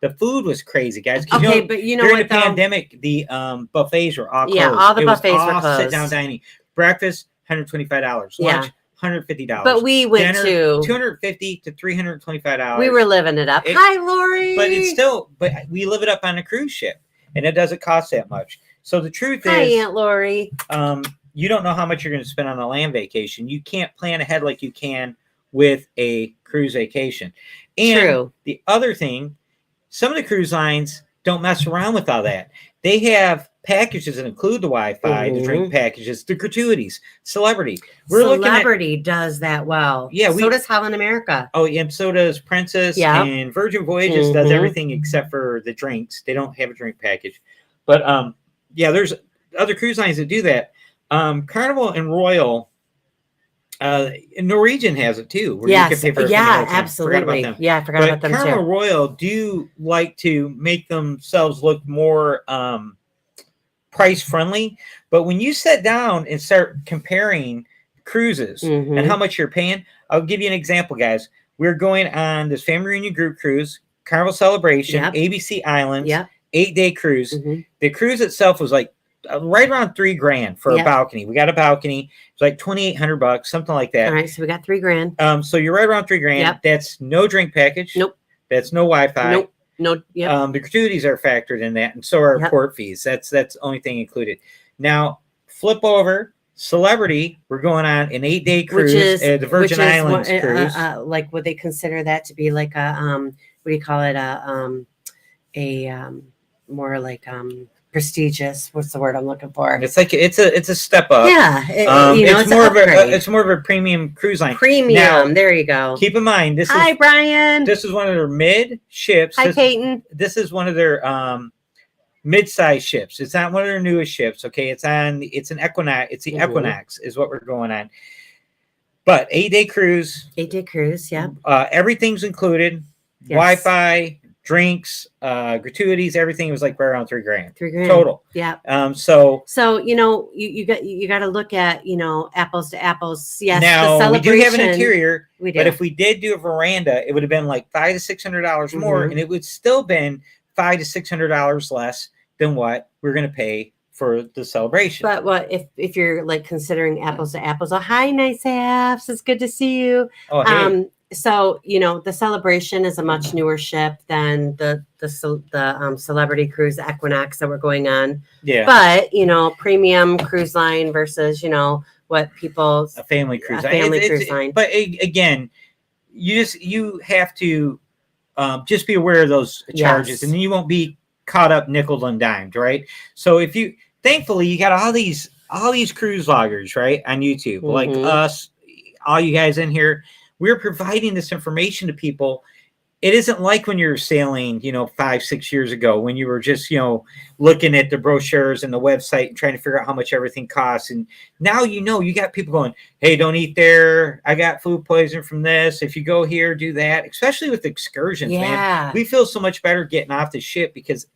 Speaker 1: The food was crazy, guys.
Speaker 2: Okay, but
Speaker 1: during the pandemic, the buffets were all closed.
Speaker 2: Yeah, all the buffets were closed.
Speaker 1: Sit-down dining. Breakfast, $125. Lunch, $150.
Speaker 2: But we went to
Speaker 1: $250 to $325.
Speaker 2: We were living it up. Hi, Lori.
Speaker 1: But we live it up on a cruise ship. And it doesn't cost that much. So the truth is,
Speaker 2: hi, Aunt Lori.
Speaker 1: You don't know how much you're going to spend on a land vacation. You can't plan ahead like you can with a cruise vacation. And
Speaker 2: True.
Speaker 1: The other thing, some of the cruise lines don't mess around with all that. They have packages that include the Wi-Fi, the drink packages, the gratuities, Celebrity.
Speaker 2: Celebrity does that well.
Speaker 1: Yeah,
Speaker 2: so does Holland America.
Speaker 1: Oh, yeah, and so does Princess.
Speaker 2: Yeah.
Speaker 1: And Virgin Voyages does everything except for the drinks. They don't have a drink package. But there's other cruise lines that do that. Carnival and Royal, Norwegian has it too. Where
Speaker 2: yes.
Speaker 1: you can pay for
Speaker 2: absolutely. I forgot about them
Speaker 1: Carnival
Speaker 2: too.
Speaker 1: and Royal do like to make themselves look more price friendly. But when you sit down and start comparing cruises and how much you're paying, I'll give you an example, guys. We're going on this family reunion group cruise, Carnival Celebration, ABC Islands, 8-day cruise. The cruise itself was like right around $3,000 for a balcony. We got a balcony. It's like $2,800, something like that.
Speaker 2: All right, so we got $3,000.
Speaker 1: So you're right around $3,000. That's no drink package.
Speaker 2: Nope.
Speaker 1: That's no Wi-Fi.
Speaker 2: Nope. No.
Speaker 1: The gratuities are factored in that, and so are port fees. That's the only thing included. Now flip over Celebrity. We're going on an 8-day cruise, the Virgin Islands cruise.
Speaker 2: Like, would they consider that to be like a what do you call it? A more like prestigious. What's the word I'm looking for?
Speaker 1: It's like it's a step up.
Speaker 2: Yeah,
Speaker 1: it's more of a premium cruise line.
Speaker 2: Premium. Now, there you go.
Speaker 1: Keep in mind,
Speaker 2: Hi, Brian.
Speaker 1: This is one of their mid ships.
Speaker 2: Hi, Peyton.
Speaker 1: This is one of their mid-size ships. It's not one of their newest ships. Okay, it's an Equinox. It's the Equinox is what we're going on. But 8-day cruise.
Speaker 2: 8-day cruise. Yeah.
Speaker 1: Everything's included. Yes. Wi-Fi, drinks, gratuities, everything was like right around $3,000.
Speaker 2: $3,000
Speaker 1: total.
Speaker 2: Yeah.
Speaker 1: So
Speaker 2: you got to look at apples to apples. Yes.
Speaker 1: Now we do have an interior.
Speaker 2: We do.
Speaker 1: But if we did do a veranda, it would have been like $500 to $600 more, and it would still been $500 to $600 less than what we're going to pay for the celebration.
Speaker 2: But what if you're like considering apples to apples? Oh, hi, nice apps. It's good to see you.
Speaker 1: Oh, hey.
Speaker 2: So the celebration is a much newer ship than the Celebrity Cruise Equinox that we're going on.
Speaker 1: Yeah.
Speaker 2: But premium cruise line versus what people
Speaker 1: a family cruise
Speaker 2: line.
Speaker 1: But again, you have to just be aware of those charges, and then you won't be caught up nickel and dimed, right? So thankfully you got all these cruise vloggers, right, on YouTube, like us, all you guys in here. We're providing this information to people. It isn't like when you're sailing, 5-6 years ago, when you were just, looking at the brochures and the website and trying to figure out how much everything costs. And now, you got people going, hey, don't eat there. I got food poisoning from this. If you go here, do that, especially with excursions, man. We feel so much better getting off the ship because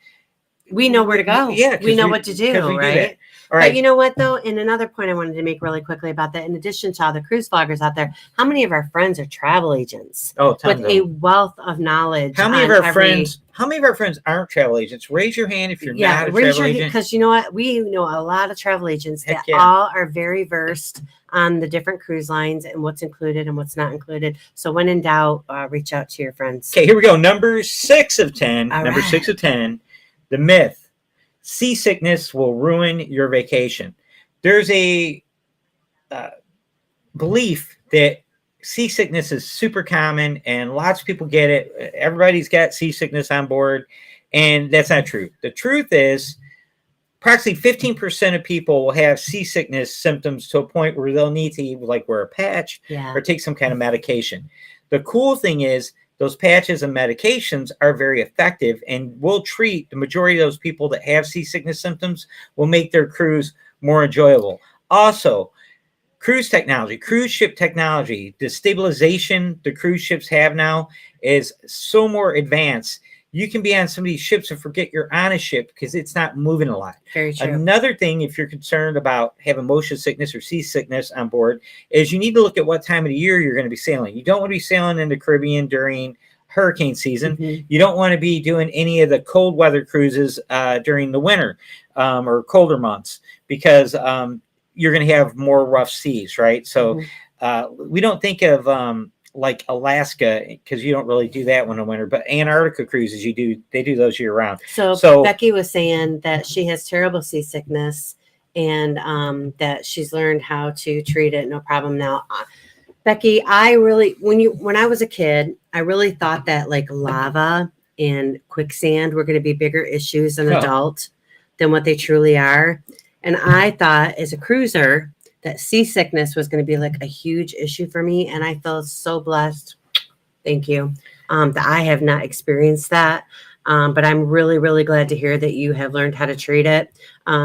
Speaker 2: we know where to go.
Speaker 1: Yeah.
Speaker 2: We know what to do, right?
Speaker 1: All right.
Speaker 2: But you know what, though? And another point I wanted to make really quickly about that, in addition to all the cruise vloggers out there, how many of our friends are travel agents?
Speaker 1: Oh,
Speaker 2: with a wealth of knowledge.
Speaker 1: How many of our friends aren't travel agents? Raise your hand if you're not a travel agent.
Speaker 2: Because you know what? We know a lot of travel agents that all are very versed on the different cruise lines and what's included and what's not included. So when in doubt, reach out to your friends.
Speaker 1: Okay, here we go. Number 6 of 10.
Speaker 2: All
Speaker 1: number
Speaker 2: right.
Speaker 1: 6 of 10. The myth. Seasickness will ruin your vacation. There's a belief that seasickness is super common and lots of people get it. Everybody's got seasickness on board, and that's not true. The truth is approximately 15% of people will have seasickness symptoms to a point where they'll need to like wear a patch or take some kind of medication. The cool thing is those patches and medications are very effective and will treat the majority of those people that have seasickness symptoms, will make their cruise more enjoyable. Also, cruise ship technology, the stabilization the cruise ships have now is so more advanced. You can be on some of these ships and forget you're on a ship because it's not moving a lot.
Speaker 2: Very true.
Speaker 1: Another thing, if you're concerned about having motion sickness or seasickness on board, is you need to look at what time of the year you're going to be sailing. You don't want to be sailing in the Caribbean during hurricane season. You don't want to be doing any of the cold weather cruises during the winter or colder months because you're going to have more rough seas, right? So we don't think of like Alaska, because you don't really do that in the winter, but Antarctica cruises, they do those year round.
Speaker 2: So Becky was saying that she has terrible seasickness and that she's learned how to treat it, no problem now. Becky, when I was a kid, I really thought that like lava and quicksand were going to be bigger issues as an adult than what they truly are. And I thought as a cruiser that seasickness was going to be like a huge issue for me. And I felt so blessed. Thank you. That I have not experienced that. But I'm really, really glad to hear that you have learned how to treat it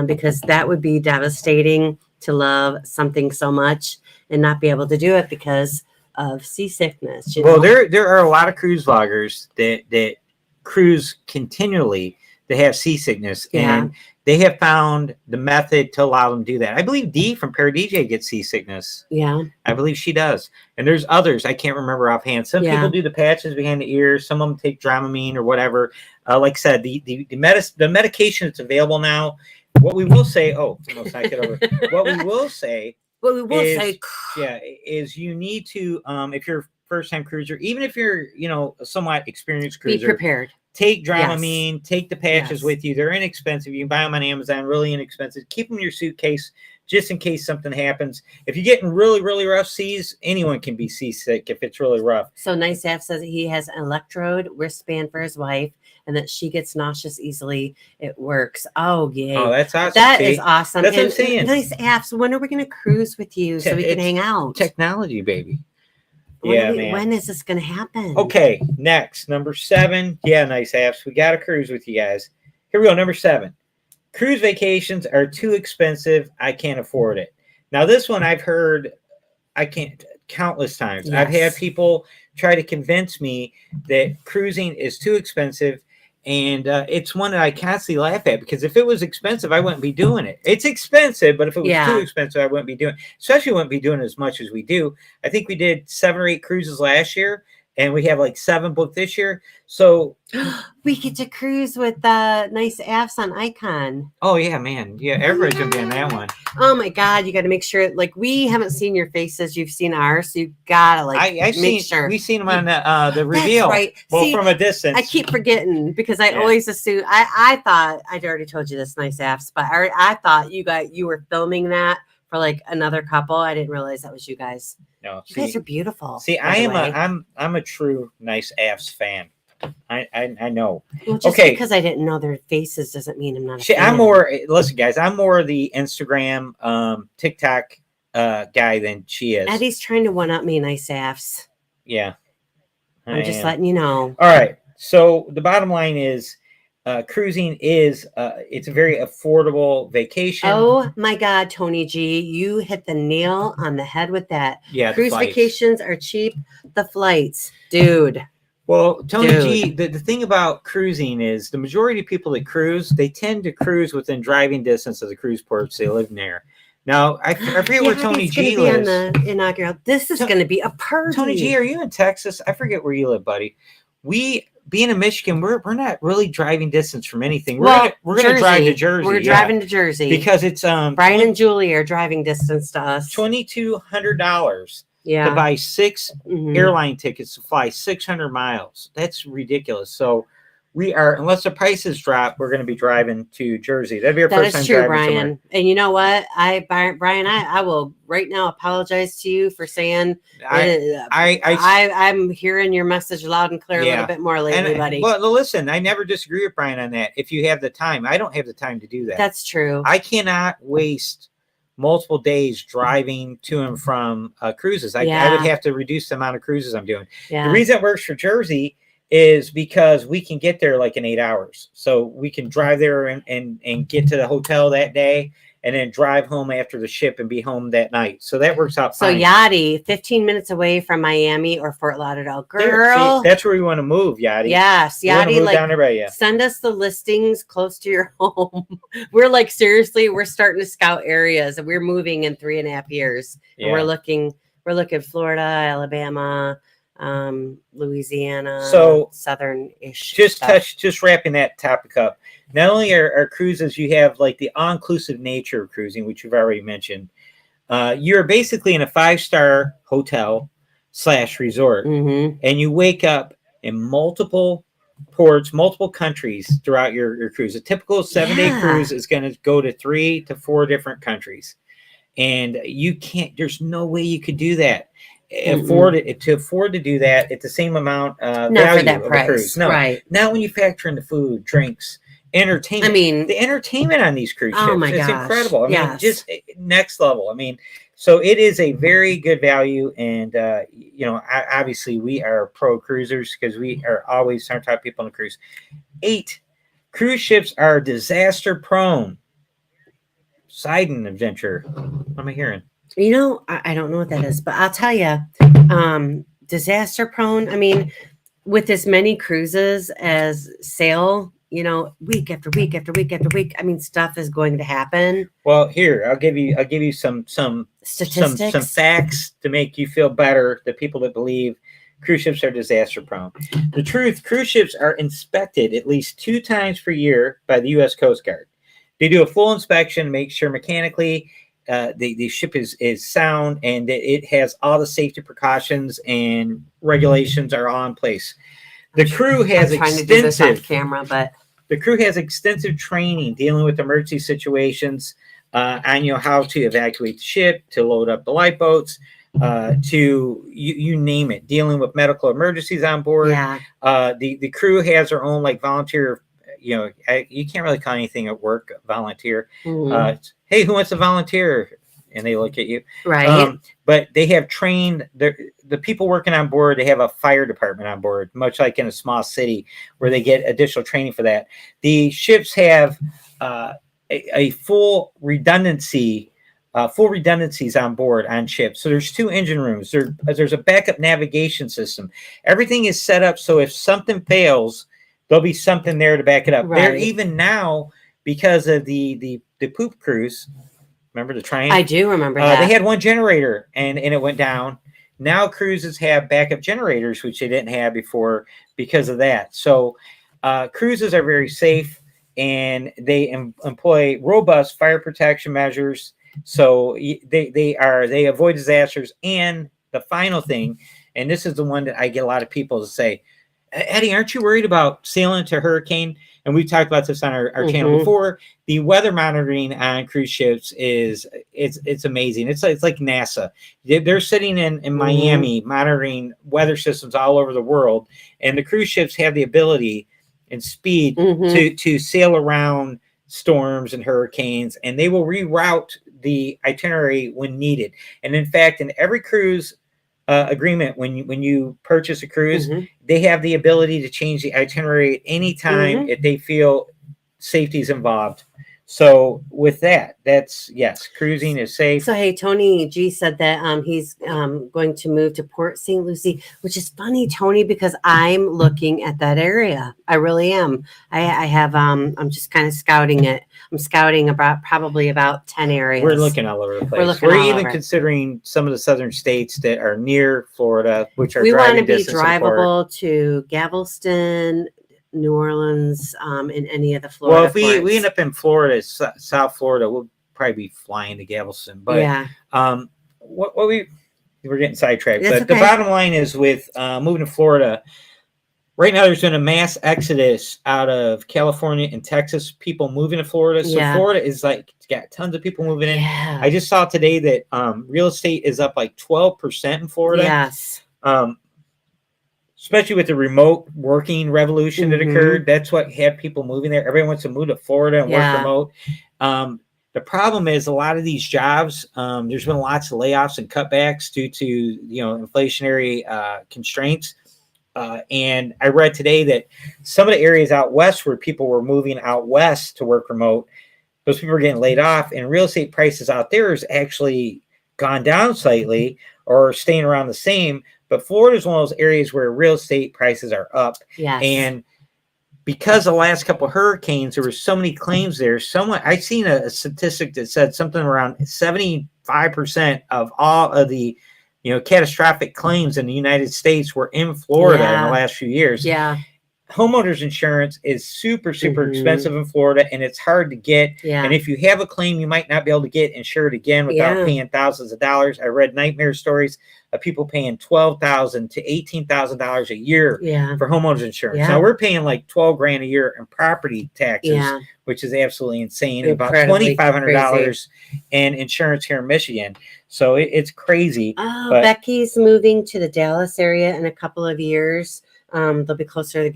Speaker 2: because that would be devastating to love something so much and not be able to do it because of seasickness.
Speaker 1: Well, there are a lot of cruise vloggers that cruise continually that have seasickness, and they have found the method to allow them to do that. I believe Dee from Paradj gets seasickness.
Speaker 2: Yeah.
Speaker 1: I believe she does. And there's others. I can't remember offhand. Some people do the patches behind the ears. Some of them take Dramamine or whatever. Like I said, the medication that's available now, what we will say, what we will say is you need to, if you're a first-time cruiser, even if you're, a somewhat experienced cruiser,
Speaker 2: be prepared.
Speaker 1: Take Dramamine, take the patches with you. They're inexpensive. You can buy them on Amazon, really inexpensive. Keep them in your suitcase just in case something happens. If you get in really, really rough seas, anyone can be seasick if it's really rough.
Speaker 2: So Nice Af says he has an electrode wristband for his wife and that she gets nauseous easily. It works. Oh, yeah.
Speaker 1: Oh, that's awesome.
Speaker 2: That is awesome.
Speaker 1: That's what I'm saying.
Speaker 2: Nice Af. So when are we going to cruise with you so we can hang out?
Speaker 1: Technology, baby.
Speaker 2: Man. When is this going to happen?
Speaker 1: Okay, next, number 7. Yeah, Nice Apps. We got to cruise with you guys. Here we go, number 7. Cruise vacations are too expensive. I can't afford it. Now, this one I've heard countless times. Yes. I've had people try to convince me that cruising is too expensive. And it's one that I constantly laugh at because if it was expensive, I wouldn't be doing it. It's expensive, but if it was too expensive, I wouldn't be doing it. Especially wouldn't be doing as much as we do. I think we did 7 or 8 cruises last year, and we have like 7 booked this year. So
Speaker 2: we get to cruise with Nice Apps on Icon.
Speaker 1: Oh, yeah, man. Yeah, everybody's going to be on that one.
Speaker 2: Oh, my God. You got to make sure. Like, we haven't seen your faces. You've seen ours. So you got to, make sure.
Speaker 1: We've seen them on the reveal.
Speaker 2: That's right.
Speaker 1: Well, see, from a distance.
Speaker 2: I keep forgetting because I always assume. I thought, I'd already told you this, Nice Apps, but I thought you were filming that for like another couple. I didn't realize that was you guys. No, you guys are beautiful.
Speaker 1: See, I'm a true Nice Apps fan. I know.
Speaker 2: Well, just because I didn't know their faces doesn't mean I'm not a fan.
Speaker 1: Listen, guys, I'm more the Instagram, TikTok guy than she is.
Speaker 2: Eddie's trying to one up me, Nice Apps.
Speaker 1: Yeah.
Speaker 2: I'm just letting you know.
Speaker 1: All right. So the bottom line is cruising is it's a very affordable vacation.
Speaker 2: Oh my God, Tony G, you hit the nail on the head with that.
Speaker 1: Yeah.
Speaker 2: Cruise vacations are cheap. The flights, dude.
Speaker 1: Well, Tony G, the thing about cruising is the majority of people that cruise, they tend to cruise within driving distance of the cruise ports. They live near. Now, I forget where Tony G lives.
Speaker 2: On the inaugural. This is going to be a party.
Speaker 1: Tony G, are you in Texas? I forget where you live, buddy. Being in Michigan, we're not really driving distance from anything. We're going to drive to Jersey.
Speaker 2: We're driving to Jersey
Speaker 1: because it's
Speaker 2: Brian and Julie are driving distance to us.
Speaker 1: $2,200. To buy 6 airline tickets to fly 600 miles. That's ridiculous. So we are, unless the prices drop, we're going to be driving to Jersey. That'd be our first time driving
Speaker 2: Brian.
Speaker 1: Somewhere.
Speaker 2: And you know what? Brian, I will right now apologize to you for saying I'm hearing your message loud and clear a little bit more lately, buddy.
Speaker 1: Well, listen, I never disagree with Brian on that. If you have the time, I don't have the time to do that.
Speaker 2: That's true.
Speaker 1: I cannot waste multiple days driving to and from cruises. I would have to reduce the amount of cruises I'm doing. The reason it works for Jersey is because we can get there like in 8 hours. So we can drive there and get to the hotel that day and then drive home after the ship and be home that night. So that works out fine.
Speaker 2: So Yachty, 15 minutes away from Miami or Fort Lauderdale. Girl.
Speaker 1: See, that's where we want to move, Yachty.
Speaker 2: Yes, Yachty, send us the listings close to your home. We're like, seriously, we're starting to scout areas and we're moving in 3.5 years. And we're looking Florida, Alabama, Louisiana,
Speaker 1: so
Speaker 2: southern-ish.
Speaker 1: Just wrapping that topic up. Not only are cruises, you have like the all-inclusive nature of cruising, which you've already mentioned. You're basically in a 5-star hotel / resort, and you wake up in multiple ports, multiple countries throughout your cruise. A typical 7-day cruise is going to go to 3 to 4 different countries, and there's no way you could do that. Afford to do that at the same amount value
Speaker 2: for that
Speaker 1: of
Speaker 2: price.
Speaker 1: A cruise. No, not when you factor in the food, drinks, entertainment.
Speaker 2: I mean,
Speaker 1: the entertainment on these cruise ships is incredible. I mean, just next level. I mean, so it is a very good value, and obviously we are pro cruisers because we are always trying to talk people on the cruise. 8, cruise ships are disaster prone. Siding adventure. What am I hearing?
Speaker 2: You know, I don't know what that is, but I'll tell you, disaster prone. I mean, with as many cruises as sail week after week after week after week. I mean, stuff is going to happen.
Speaker 1: Well, here I'll give you some
Speaker 2: Statistics.
Speaker 1: facts to make you feel better. The people that believe cruise ships are disaster prone. The truth: cruise ships are inspected at least 2 times per year by the U.S. Coast Guard. They do a full inspection, make sure mechanically the ship is sound and that it has all the safety precautions and regulations are all in place. The crew has extensive
Speaker 2: camera, but
Speaker 1: the crew has extensive training dealing with emergency situations, on how to evacuate the ship, to load up the lifeboats, to you name it, dealing with medical emergencies on board.
Speaker 2: Yeah.
Speaker 1: The crew has their own like volunteer. You can't really call anything at work volunteer. Hey, who wants to volunteer? And they look at you.
Speaker 2: Right.
Speaker 1: But they have trained the people working on board. They have a fire department on board, much like in a small city where they get additional training for that. The ships have a full redundancies on board on ships. So there's 2 engine rooms. There's a backup navigation system. Everything is set up so if something fails, there'll be something there to back it up.
Speaker 2: Right.
Speaker 1: They're even now, because of the poop cruise. Remember the Triumph?
Speaker 2: I do remember that.
Speaker 1: They had 1 generator and it went down. Now cruises have backup generators, which they didn't have before because of that. So cruises are very safe and they employ robust fire protection measures. So they avoid disasters. And the final thing, and this is the one that I get a lot of people to say, Eddie, aren't you worried about sailing into a hurricane? And we've talked about this on our channel before. The weather monitoring on cruise ships it's amazing. It's like NASA. They're sitting in Miami monitoring weather systems all over the world, and the cruise ships have the ability and speed to sail around storms and hurricanes, and they will reroute the itinerary when needed. And in fact, in every cruise agreement, when you purchase a cruise, they have the ability to change the itinerary at any time if they feel safety is involved. So with that, that's yes, cruising is safe.
Speaker 2: So hey, Tony G said that he's going to move to Port St. Lucie, which is funny, Tony, because I'm looking at that area. I really am. I have I'm just kind of scouting it. I'm scouting probably about 10 areas.
Speaker 1: We're looking all over the place. We're even considering some of the southern states that are near Florida, which are driving distance.
Speaker 2: We want to be drivable to Galveston, New Orleans, in any of the Florida.
Speaker 1: Well, if we end up in Florida, South Florida, we'll probably be flying to Galveston. But
Speaker 2: yeah,
Speaker 1: we're getting sidetracked.
Speaker 2: That's
Speaker 1: but the bottom line is with moving to Florida. Right now, there's been a mass exodus out of California and Texas. People moving to Florida. So Florida is like got tons of people moving in.
Speaker 2: Yeah.
Speaker 1: I just saw today that real estate is up like 12% in Florida.
Speaker 2: Yes.
Speaker 1: Especially with the remote working revolution that occurred. That's what had people moving there. Everyone wants to move to Florida and work remote. The problem is a lot of these jobs, there's been lots of layoffs and cutbacks due to inflationary constraints. And I read today that some of the areas out west where people were moving out west to work remote, those people are getting laid off, and real estate prices out there has actually gone down slightly or staying around the same. But Florida is one of those areas where real estate prices are up.
Speaker 2: Yes.
Speaker 1: And because the last couple of hurricanes, there were so many claims there. I seen a statistic that said something around 75% of all of the catastrophic claims in the United States were in Florida in the last few years.
Speaker 2: Yeah.
Speaker 1: Homeowners insurance is super expensive in Florida, and it's hard to get.
Speaker 2: Yeah.
Speaker 1: And if you have a claim, you might not be able to get insured again without paying thousands of dollars. I read nightmare stories of people paying $12,000 to $18,000 a year for homeowners insurance. Now we're paying like $12,000 a year in property taxes, which is absolutely insane. And about $2,500 in insurance here in Michigan. So it's crazy.
Speaker 2: Oh, Becky's moving to the Dallas area in a couple of years. They'll be closer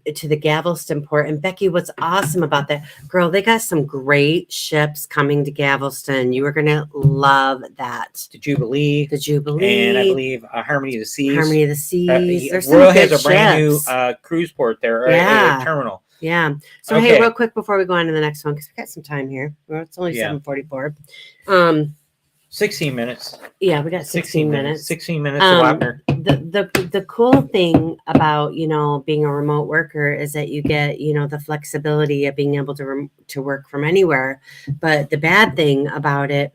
Speaker 2: to the Galveston port. And Becky, what's awesome about that, girl, they got some great ships coming to Galveston. You are going to love that.
Speaker 1: The Jubilee. And I believe Harmony of the Seas.
Speaker 2: Harmony of the Seas.
Speaker 1: There's Royal has a brand new cruise port there, a terminal.
Speaker 2: Yeah. So, hey, real quick before we go on to the next one, because we got some time here. Well, it's only 7:44.
Speaker 1: 16 minutes.
Speaker 2: Yeah, we got 16 minutes.
Speaker 1: 16 minutes to Wapner.
Speaker 2: the cool thing about being a remote worker is that you get the flexibility of being able to work from anywhere. But the bad thing about it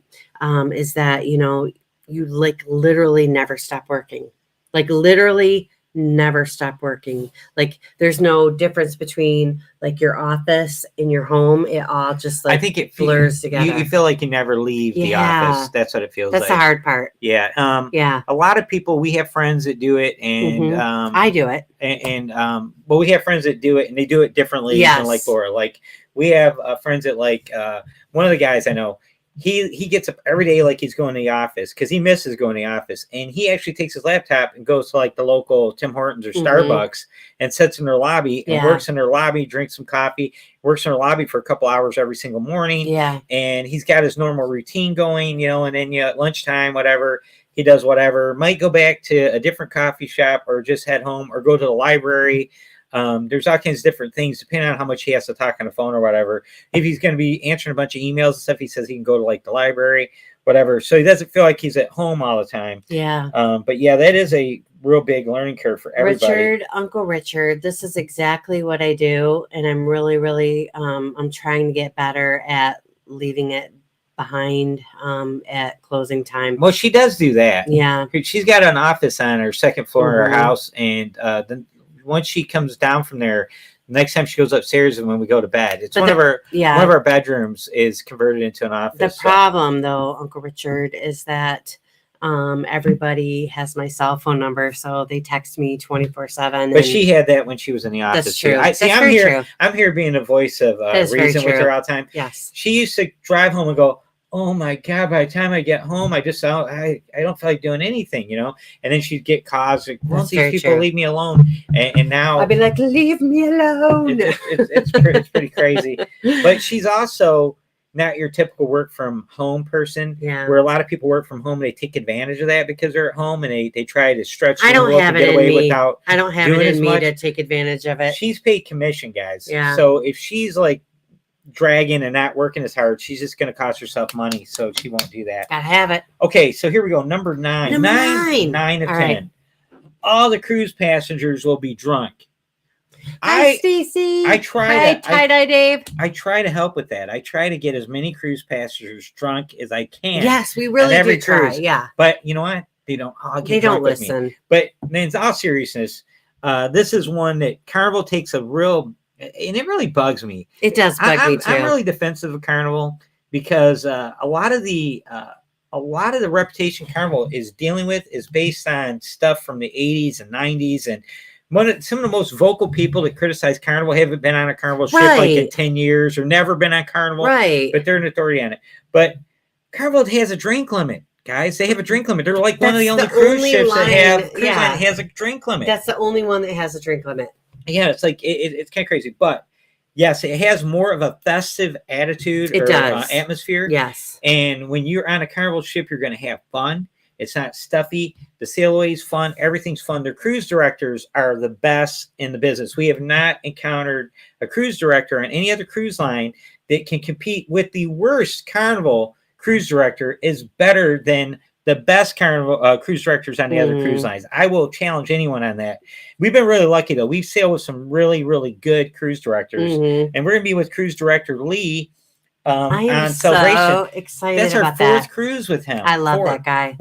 Speaker 2: is that you like literally never stop working, like literally never stop working. Like there's no difference between like your office and your home. It all just like
Speaker 1: I think it
Speaker 2: blurs together.
Speaker 1: You feel like you never leave the office. That's what it feels like.
Speaker 2: That's the hard part.
Speaker 1: Yeah.
Speaker 2: Yeah.
Speaker 1: A lot of people, we have friends that do it, and
Speaker 2: I do it.
Speaker 1: But we have friends that do it, and they do it differently than like Laura. Like we have friends that like one of the guys I know. He gets up every day like he's going to the office because he misses going to the office, and he actually takes his laptop and goes to like the local Tim Hortons or Starbucks and sits in their lobby and works in their lobby, drinks some coffee, works in their lobby for a couple hours every single morning.
Speaker 2: Yeah.
Speaker 1: And he's got his normal routine going, and then at lunchtime, whatever, he does whatever, might go back to a different coffee shop or just head home or go to the library. There's all kinds of different things depending on how much he has to talk on the phone or whatever. If he's going to be answering a bunch of emails and stuff, he says he can go to like the library, whatever. So he doesn't feel like he's at home all the time.
Speaker 2: Yeah.
Speaker 1: But yeah, that is a real big learning curve for everybody.
Speaker 2: Uncle Richard, this is exactly what I do. And I'm really, really, I'm trying to get better at leaving it behind at closing time.
Speaker 1: Well, she does do that.
Speaker 2: Yeah.
Speaker 1: She's got an office on her second floor of her house. And then once she comes down from there, next time she goes upstairs and when we go to bed, it's one of our bedrooms is converted into an office.
Speaker 2: The problem though, Uncle Richard, is that everybody has my cell phone number, so they text me 24/7.
Speaker 1: But she had that when she was in the office.
Speaker 2: That's true.
Speaker 1: I'm here being a voice of reason with her all the time.
Speaker 2: Yes.
Speaker 1: She used to drive home and go, oh my God, by the time I get home, I don't feel like doing anything, and then she'd get calls like, won't these people leave me alone? And now
Speaker 2: I'd be like, leave me alone.
Speaker 1: It's pretty crazy. But she's also not your typical work from home person, where a lot of people work from home. They take advantage of that because they're at home and they try to stretch the envelope to get away without.
Speaker 2: I don't have it in me to take advantage of it.
Speaker 1: She's paid commission, guys.
Speaker 2: Yeah.
Speaker 1: So if she's like dragging and not working as hard, she's just going to cost herself money, so she won't do that.
Speaker 2: Gotta have it.
Speaker 1: Okay, so here we go. Number 9. 9 of 10. Right. All the cruise passengers will be drunk.
Speaker 2: Hi, Stacy.
Speaker 1: I try.
Speaker 2: Tie-dye Dave.
Speaker 1: I try to help with that. I try to get as many cruise passengers drunk as I can.
Speaker 2: Yes, we really do try.
Speaker 1: Cruise.
Speaker 2: Yeah,
Speaker 1: but you know what? They don't.
Speaker 2: They don't listen.
Speaker 1: But in all seriousness, this is one that Carnival takes a real. And it really bugs me.
Speaker 2: It does bug me too.
Speaker 1: I'm really defensive of Carnival because a lot of the reputation Carnival is dealing with is based on stuff from the 80s and 90s, and some of the most vocal people that criticize Carnival haven't been on a Carnival ship like in 10 years or never been on Carnival,
Speaker 2: right?
Speaker 1: But they're an authority on it. But Carnival has a drink limit. Guys, they have a drink limit. They're like one of the only cruise ships that has a drink limit.
Speaker 2: That's the only one that has a drink limit.
Speaker 1: Yeah, it's like it's kind of crazy, but yes, it has more of a festive attitude or atmosphere.
Speaker 2: Yes,
Speaker 1: and when you're on a Carnival ship, you're going to have fun. It's not stuffy. The sailaway's fun. Everything's fun. Their cruise directors are the best in the business. We have not encountered a cruise director on any other cruise line that can compete with the worst Carnival cruise director is better than the best Carnival cruise directors on the other cruise lines. I will challenge anyone on that. We've been really lucky, though. We've sailed with some really, really good cruise directors. And we're going to be with cruise director Lee on Celebration.
Speaker 2: So excited
Speaker 1: That's
Speaker 2: about
Speaker 1: our 4th cruise with him.
Speaker 2: I love that guy.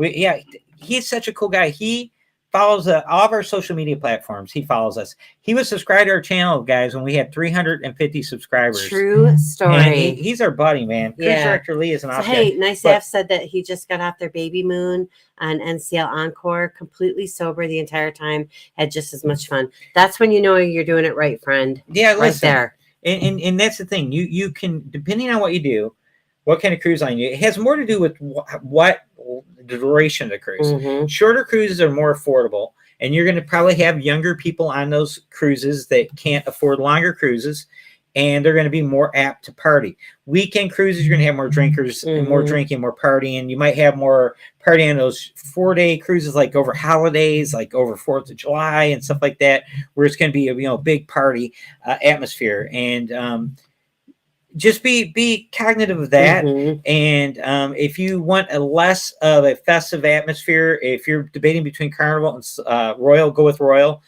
Speaker 1: He's such a cool guy. He follows all of our social media platforms. He follows us. He was subscribed to our channel, guys, when we had 350 subscribers.
Speaker 2: True story.
Speaker 1: And he's our buddy, man. Cruise director Lee is an awesome
Speaker 2: guy. Nice F said that he just got off their baby moon on NCL Encore, completely sober the entire time, had just as much fun. That's when you know you're doing it right, friend.
Speaker 1: Yeah,
Speaker 2: right there.
Speaker 1: And that's the thing. You can, depending on what you do, what kind of cruise line it has more to do with what the duration of the cruise. Shorter cruises are more affordable, and you're going to probably have younger people on those cruises that can't afford longer cruises, and they're going to be more apt to party. Weekend cruises, you're going to have more drinkers and more drinking, more partying. You might have more partying on those 4-day cruises, like over holidays, like over 4th of July and stuff like that, where it's going to be a big party atmosphere. And just be cognitive of that.
Speaker 2: Mhm.
Speaker 1: And if you want a less of a festive atmosphere, if you're debating between Carnival and Royal, go with Royal.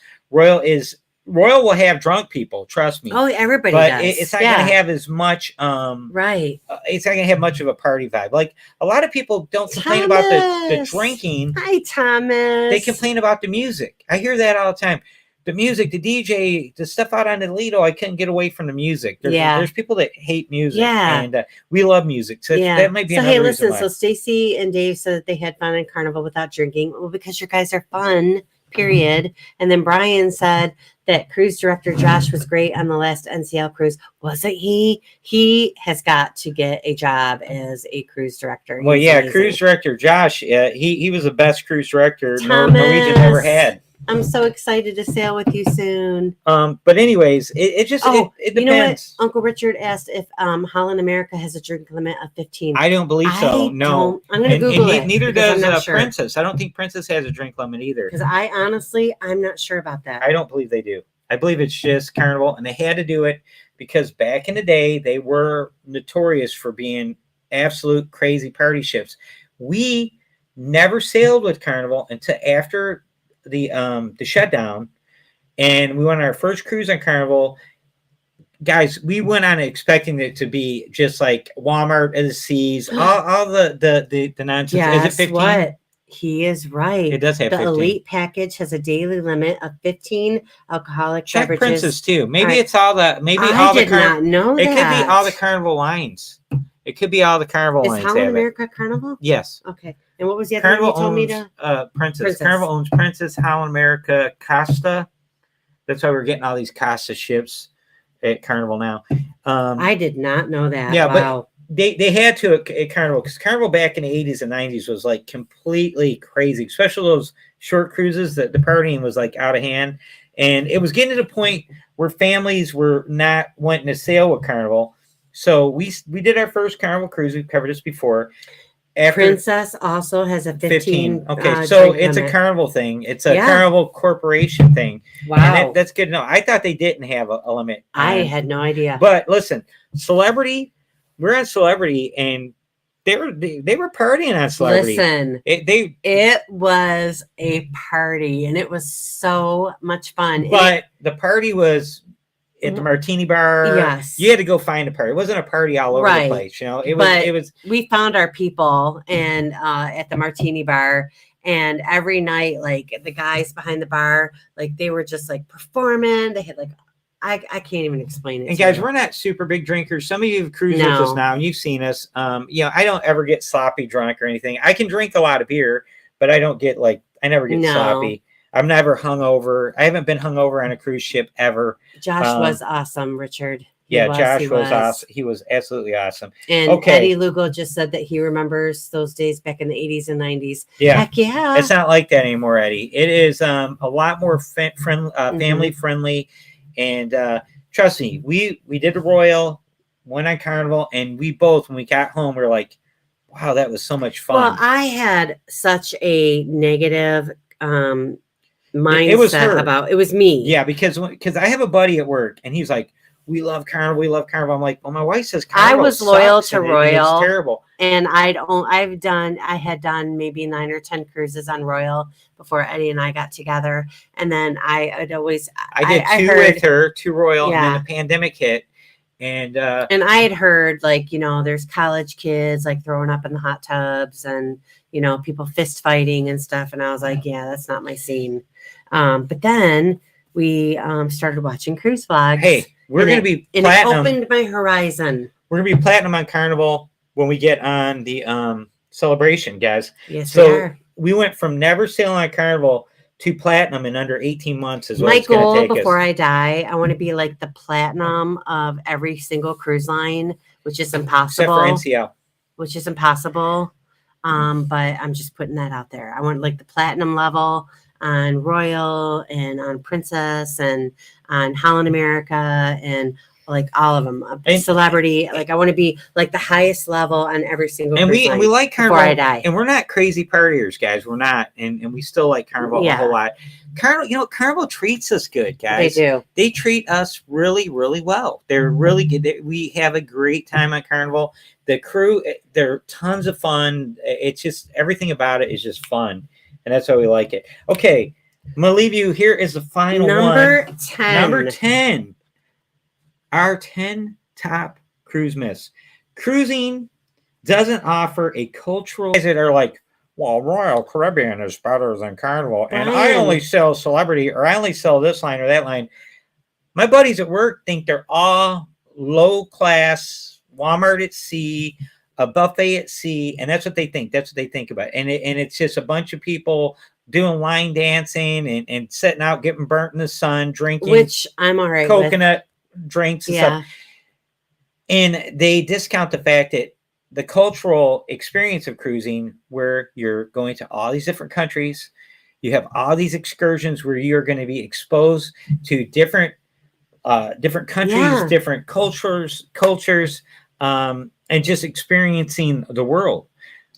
Speaker 1: Royal will have drunk people, trust me,
Speaker 2: Oh, everybody
Speaker 1: but
Speaker 2: does.
Speaker 1: it's not
Speaker 2: Yeah.
Speaker 1: going to have as much
Speaker 2: Right.
Speaker 1: it's not going to have much of a party vibe. Like a lot of people don't complain about the
Speaker 2: Thomas.
Speaker 1: drinking,
Speaker 2: Hi, Thomas.
Speaker 1: they complain about the music. I hear that all the time. The music, the DJ, the stuff out on the Lido, I couldn't get away from the music. There's people that hate music,
Speaker 2: Yeah.
Speaker 1: and we love music. So
Speaker 2: Yeah.
Speaker 1: that might be
Speaker 2: So
Speaker 1: another
Speaker 2: hey,
Speaker 1: reason
Speaker 2: listen.
Speaker 1: why.
Speaker 2: So Stacy and Dave said that they had fun in Carnival without drinking. Well, because your guys are fun. Period. And then Brian said that cruise director Josh was great on the last NCL cruise. Wasn't he? He has got to get a job as a cruise director.
Speaker 1: Well,
Speaker 2: He's
Speaker 1: yeah,
Speaker 2: amazing.
Speaker 1: cruise director Josh, he was the best cruise director
Speaker 2: Thomas,
Speaker 1: Norwegian ever had.
Speaker 2: I'm so excited to sail with you soon.
Speaker 1: But anyways, it just it depends.
Speaker 2: You know what? Uncle Richard asked if Holland America has a drink limit of 15.
Speaker 1: I don't believe so. No,
Speaker 2: I'm going to Google it.
Speaker 1: Neither
Speaker 2: because
Speaker 1: does
Speaker 2: sure.
Speaker 1: Princess. I don't think Princess has a drink limit either.
Speaker 2: Because I'm not sure about that.
Speaker 1: I don't believe they do. I believe it's just Carnival, and they had to do it because back in the day they were notorious for being absolute crazy party ships. We never sailed with Carnival until after the shutdown, and we went on our first cruise on Carnival. Guys, we went on expecting it to be just like Walmart of the Seas, all the nonsense.
Speaker 2: Yes,
Speaker 1: is it 15?
Speaker 2: What? He is right.
Speaker 1: It does have
Speaker 2: the
Speaker 1: 15.
Speaker 2: Elite package has a daily limit of 15 alcoholic
Speaker 1: Check
Speaker 2: beverages.
Speaker 1: Princess too. Maybe
Speaker 2: right.
Speaker 1: it's all the
Speaker 2: I did not know
Speaker 1: it
Speaker 2: that.
Speaker 1: could be all the Carnival lines. It could be all the Carnival
Speaker 2: is
Speaker 1: lines.
Speaker 2: Holland America Carnival?
Speaker 1: Yes.
Speaker 2: Okay. And what was the other
Speaker 1: Carnival
Speaker 2: one you told
Speaker 1: owns,
Speaker 2: me to?
Speaker 1: Princess. Carnival owns Princess, Holland America, Costa. That's why we're getting all these Costa ships at Carnival now.
Speaker 2: I did not know that.
Speaker 1: Yeah,
Speaker 2: wow.
Speaker 1: But they had to at Carnival because Carnival back in the 80s and 90s was like completely crazy, especially those short cruises that the partying was like out of hand. And it was getting to the point where families were not wanting to sail with Carnival. So we did our first Carnival cruise. We've covered this before.
Speaker 2: Princess also has a 15.
Speaker 1: Okay, so it's a Carnival thing. It's a Carnival Corporation thing.
Speaker 2: Wow.
Speaker 1: And that's good to know. I thought they didn't have a limit.
Speaker 2: I had no idea.
Speaker 1: But listen, Celebrity, we're on Celebrity, and they were partying on Celebrity.
Speaker 2: Listen, it was a party, and it was so much fun.
Speaker 1: But the party was at the Martini Bar.
Speaker 2: Yes,
Speaker 1: you had to go find a party. It wasn't a party all over the place. You know, it was.
Speaker 2: We found our people, and at the Martini Bar. And every night, like the guys behind the bar, like they were just like performing. They had like I can't even explain it.
Speaker 1: And guys, we're not super big drinkers. Some of you have cruised with us now, and you've seen us. I don't ever get sloppy drunk or anything. I can drink a lot of beer, but I don't get I never get sloppy. I'm never hungover. I haven't been hungover on a cruise ship ever.
Speaker 2: Josh was awesome, Richard.
Speaker 1: Josh was awesome. He was absolutely awesome.
Speaker 2: And Eddie Lugo just said that he remembers those days back in the 80s and 90s.
Speaker 1: Yeah.
Speaker 2: Heck yeah.
Speaker 1: It's not like that anymore, Eddie. It is a lot more family friendly. And trust me, we did a Royal, went on Carnival, and we both, when we got home, we were like, wow, that was so much fun.
Speaker 2: Well, I had such a negative mindset about it. Was me.
Speaker 1: Yeah, because I have a buddy at work, and he's like, we love Carnival, we love Carnival. I'm like, well, my wife says Carnival.
Speaker 2: I was loyal to Royal.
Speaker 1: It's terrible.
Speaker 2: And I had done maybe 9 or 10 cruises on Royal before Eddie and I got together. And then I did two with her, 2 Royal, and then the pandemic hit. And I had heard there's college kids throwing up in the hot tubs and, people fist fighting and stuff. And I was like, yeah, that's not my scene. But then we started watching cruise vlogs. Hey, we're going to be platinum. It opened my horizon. We're going to be platinum on Carnival when we get on the celebration, guys. Yes, so we went from never sailing on Carnival to platinum in under 18 months is what it's going to take us. My goal before I die, I want to be like the platinum of every single cruise line, which is impossible. Except for NCL. Which is impossible. But I'm just putting that out there. I want like the platinum level on Royal and on Princess and on Holland America and like all of them.
Speaker 1: And-
Speaker 2: Celebrity, like I want to be like the highest level on every single.
Speaker 1: And we like Carnival,
Speaker 2: before I die.
Speaker 1: and we're not crazy partiers, guys. We're not, and we still like Carnival a whole lot. Carnival, Carnival treats us good, guys.
Speaker 2: They do.
Speaker 1: They treat us really, really well. They're really good. We have a great time on Carnival. The crew, they're tons of fun. It's just everything about it is just fun, and that's why we like it. Okay, I'm gonna leave you. Here is the final
Speaker 2: Number
Speaker 1: one.
Speaker 2: 10.
Speaker 1: Number 10. Our 10 top cruise myths. Cruising doesn't offer a cultural that are like, well, Royal Caribbean is better than Carnival, and I only sell Celebrity, or I only sell this line or that line. My buddies at work think they're all low class, Walmart at sea, a buffet at sea, and that's what they think. That's what they think about. And it's just a bunch of people doing line dancing and sitting out, getting burnt in the sun, drinking,
Speaker 2: which I'm all right
Speaker 1: coconut drinks and stuff. And they discount the fact that the cultural experience of cruising, where you're going to all these different countries, you have all these excursions where you're going to be exposed to different countries, different cultures, and just experiencing the world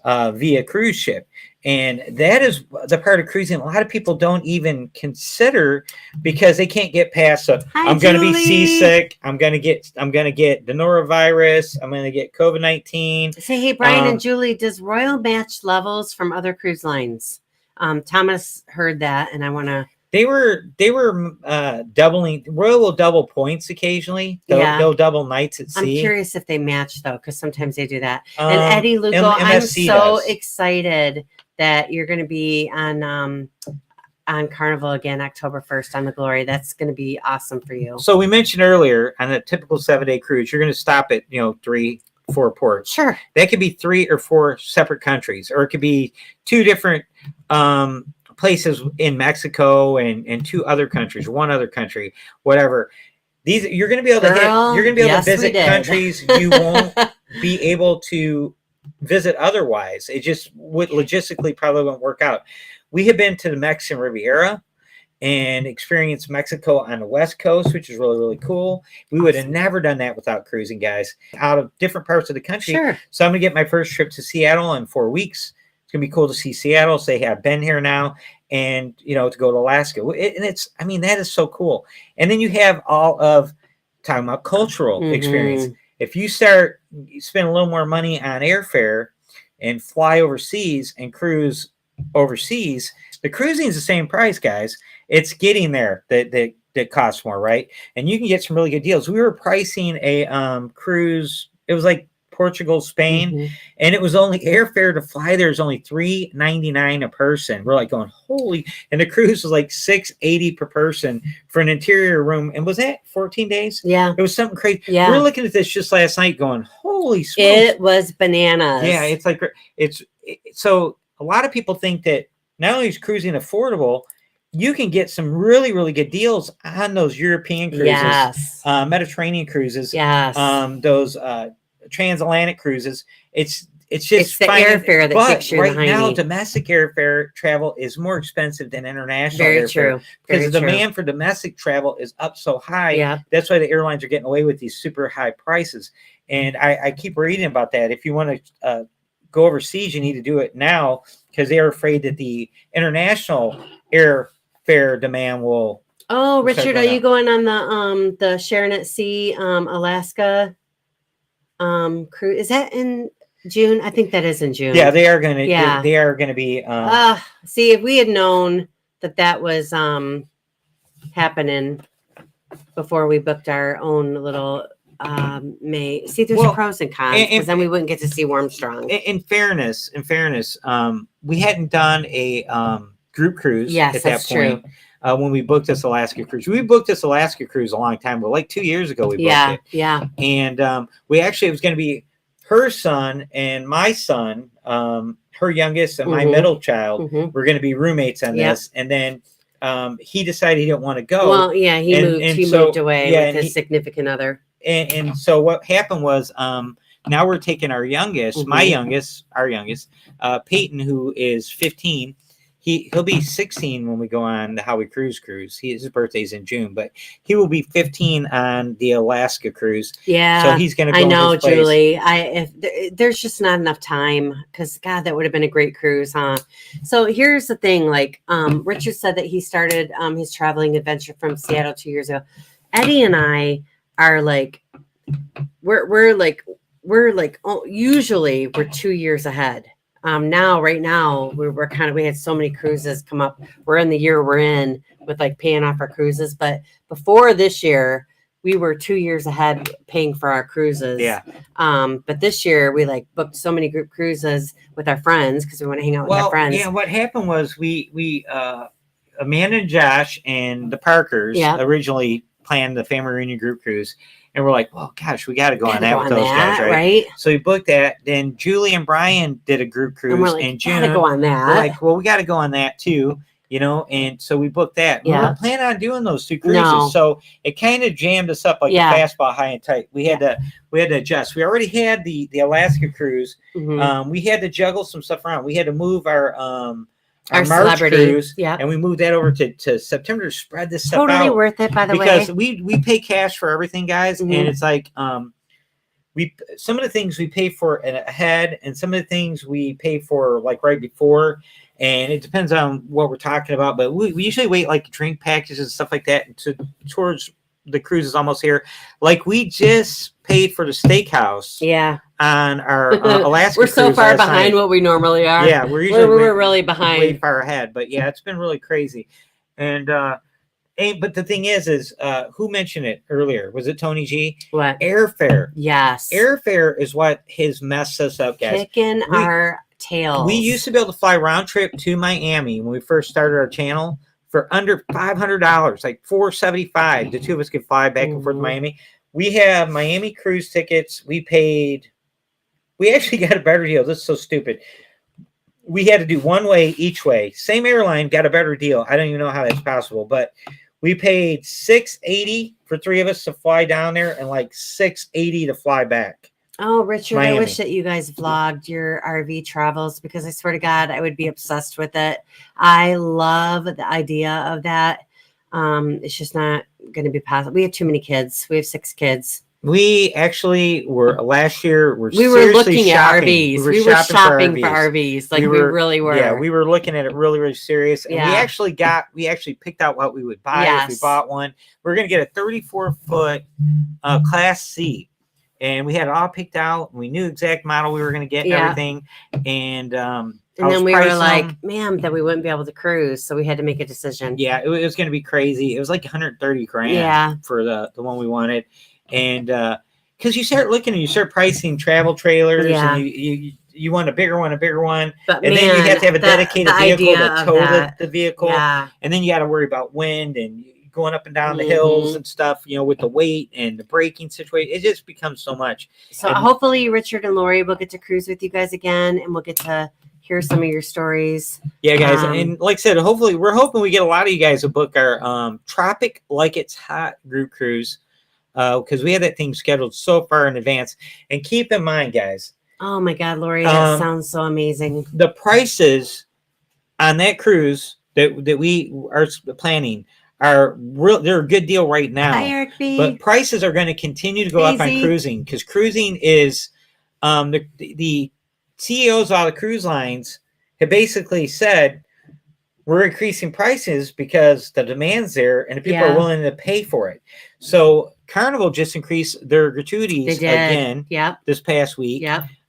Speaker 1: via cruise ship. And that is the part of cruising a lot of people don't even consider, because they can't get past I'm going to be seasick. I'm going to get the norovirus. I'm going to get COVID-19.
Speaker 2: Say, hey, Brian and Julie, does Royal match levels from other cruise lines? Thomas heard that, and I want to. They were
Speaker 1: doubling. Royal will double points occasionally. They'll double nights at sea.
Speaker 2: I'm curious if they match though, because sometimes they do that. And Eddie Lugo, I'm so excited that you're going to be on Carnival again October 1st on the Glory. That's going to be awesome for you.
Speaker 1: So we mentioned earlier, on a typical 7-day cruise, you're going to stop at 3-4 ports.
Speaker 2: Sure.
Speaker 1: That could be 3 or 4 separate countries, or it could be 2 different places in Mexico and 2 other countries, 1 other country, whatever. These you're going to be able to hit. You're going to be able to visit countries you won't be able to visit otherwise. It just would logistically probably won't work out. We have been to the Mexican Riviera and experienced Mexico on the West Coast, which is really, really cool. We would have never done that without cruising, guys, out of different parts of the country.
Speaker 2: Sure.
Speaker 1: So I'm going to get my first trip to Seattle in 4 weeks. It's going to be cool to see Seattle, say, hey, I've been here now, and, to go to Alaska. And that is so cool. And then you have all of talking about cultural experience. If you start spend a little more money on airfare and fly overseas and cruise overseas, the cruising is the same price, guys. It's getting there that costs more, right? And you can get some really good deals. We were pricing a cruise. It was like Portugal, Spain, and it was only airfare to fly there is only $3.99 a person. We're like going, holy, and the cruise was like $6.80 per person for an interior room. And was that 14 days?
Speaker 2: Yeah.
Speaker 1: It was something crazy.
Speaker 2: Yeah.
Speaker 1: We were looking at this just last night going, holy smokes.
Speaker 2: It was bananas.
Speaker 1: Yeah, it's like so a lot of people think that not only is cruising affordable, you can get some really, really good deals on those European cruises, Mediterranean cruises, those transatlantic cruises. It's just
Speaker 2: the airfare that kicks you
Speaker 1: right
Speaker 2: in the
Speaker 1: now
Speaker 2: hiney.
Speaker 1: Domestic airfare travel is more expensive than international airfare.
Speaker 2: True.
Speaker 1: Because the demand for domestic travel is up so high. That's why the airlines are getting away with these super high prices. And I keep reading about that. If you want to go overseas, you need to do it now, because they are afraid that the international airfare demand will.
Speaker 2: Oh, Richard, are you going on the Sharon at Sea Alaska cruise? Is that in June? I think that is in June.
Speaker 1: Yeah, they are going to. Yeah. They are going to be.
Speaker 2: See, if we had known that was happening before we booked our own little May. See, there's pros and cons, because then we wouldn't get to see Warmstrong.
Speaker 1: In fairness, we hadn't done a group cruise at that point. When we booked this Alaska cruise. We booked this Alaska cruise a long time ago, like 2 years ago we booked it.
Speaker 2: Yeah.
Speaker 1: And we actually, it was going to be her son and my son, her youngest and my middle child, were going to be roommates on this. And then he decided he didn't want to go.
Speaker 2: Well, yeah, he moved away with his significant other.
Speaker 1: And so what happened was, now we're taking our youngest, our youngest, Peyton, who is 15. he'll be 16 when we go on the How We Cruise cruise. His birthday's in June, but he will be 15 on the Alaska cruise.
Speaker 2: Yeah,
Speaker 1: so he's gonna go
Speaker 2: I know,
Speaker 1: in his place.
Speaker 2: Julie. There's just not enough time because God, that would have been a great cruise, huh? So here's the thing: like, Richard said that he started his traveling adventure from Seattle 2 years ago. Eddie and I are like, we're like usually we're 2 years ahead. Right now we had so many cruises come up. We're in the year we're in with like paying off our cruises, but before this year we were 2 years ahead paying for our cruises.
Speaker 1: Yeah.
Speaker 2: But this year we like booked so many group cruises with our friends because we want to hang out with our friends.
Speaker 1: Yeah, what happened was we Amanda and Josh and the Parkers originally planned the family reunion group cruise, and we're like, well, gosh, we got to go on that with those guys, right? So we booked that. Then Julie and Brian did a group cruise in June.
Speaker 2: Gotta go on that.
Speaker 1: We're like, well, we got to go on that too, and so we booked that. We weren't planning on doing those 2 cruises, so it kind of jammed us up like a fastball, high and tight. We had to adjust. We already had the Alaska cruise. Mm-hmm. We had to juggle some stuff around. We had to move our March cruise, and we moved that over to September to spread this stuff out.
Speaker 2: Totally worth it, by the way.
Speaker 1: Because we pay cash for everything, guys, and it's like some of the things we pay for ahead, and some of the things we pay for like right before, and it depends on what we're talking about. But we usually wait like drink packages and stuff like that towards the cruise is almost here. Like we just paid for the steakhouse. Yeah. On our Alaska
Speaker 2: we're so far behind what we normally are.
Speaker 1: Yeah,
Speaker 2: we're really behind.
Speaker 1: Way far ahead. But yeah, it's been really crazy. And but the thing is who mentioned it earlier? Was it Tony G?
Speaker 2: What?
Speaker 1: Airfare.
Speaker 2: Yes.
Speaker 1: Airfare is what has messed us up, guys.
Speaker 2: Kicking our tails.
Speaker 1: We used to be able to fly round trip to Miami when we first started our channel for under $500, like $475. The two of us could fly back and forth to Miami. We have Miami cruise tickets. We actually got a better deal. This is so stupid. We had to do one way each way. Same airline got a better deal. I don't even know how that's possible, but we paid $680 for 3 of us to fly down there and like $680 to fly back.
Speaker 2: Oh, Richard, Miami. I wish that you guys vlogged your RV travels because I swear to God, I would be obsessed with it. I love the idea of that. It's just not going to be possible. We have too many kids. We have 6 kids.
Speaker 1: We actually were last year.
Speaker 2: We were looking at RVs. We were shopping for RVs. Like we really were.
Speaker 1: Yeah, we were looking at it really, really serious. And we actually picked out what we would buy if we bought one. We're going to get a 34-foot Class C. And we had it all picked out. We knew exact model we were going to get and everything. And
Speaker 2: then we were like, man, that we wouldn't be able to cruise. So we had to make a decision.
Speaker 1: Yeah, it was going to be crazy. It was like $130,000 for the one we wanted. And because you start looking and you start pricing travel trailers and you want a bigger one. But then you have to have a dedicated vehicle to tow the vehicle. Yeah. And then you got to worry about wind and going up and down the hills and stuff, with the weight and the braking situation. It just becomes so much.
Speaker 2: So hopefully Richard and Lori will get to cruise with you guys again, and we'll get to hear some of your stories.
Speaker 1: Yeah, guys. And like I said, hopefully we're hoping we get a lot of you guys to book our Tropic Like It's Hot group cruise, because we had that thing scheduled so far in advance. And keep in mind, guys.
Speaker 2: Oh my God, Lori, that sounds so amazing.
Speaker 1: The prices on that cruise that we are planning are real. They're a good deal right now, but prices are going to continue to go up on cruising, because cruising is the CEOs of all the cruise lines have basically said we're increasing prices because the demand's there and the people are willing to pay for it. So Carnival just increased their gratuities again this past week.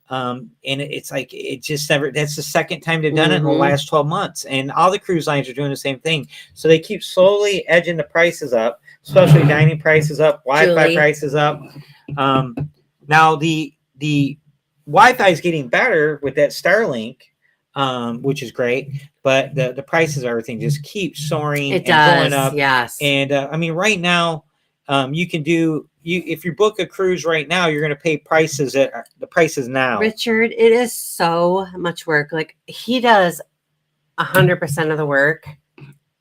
Speaker 1: And it's like, it just never, that's the second time they've done it in the last 12 months. And all the cruise lines are doing the same thing. So they keep slowly edging the prices up, especially dining prices up, Wi-Fi prices up. Now the Wi-Fi is getting better with that Starlink, which is great, but the prices of everything just keep soaring going up.
Speaker 2: Yes.
Speaker 1: And I mean, right now, you can if you book a cruise right now, you're going to pay prices at the prices now.
Speaker 2: Richard, it is so much work. Like, he does 100% of the work,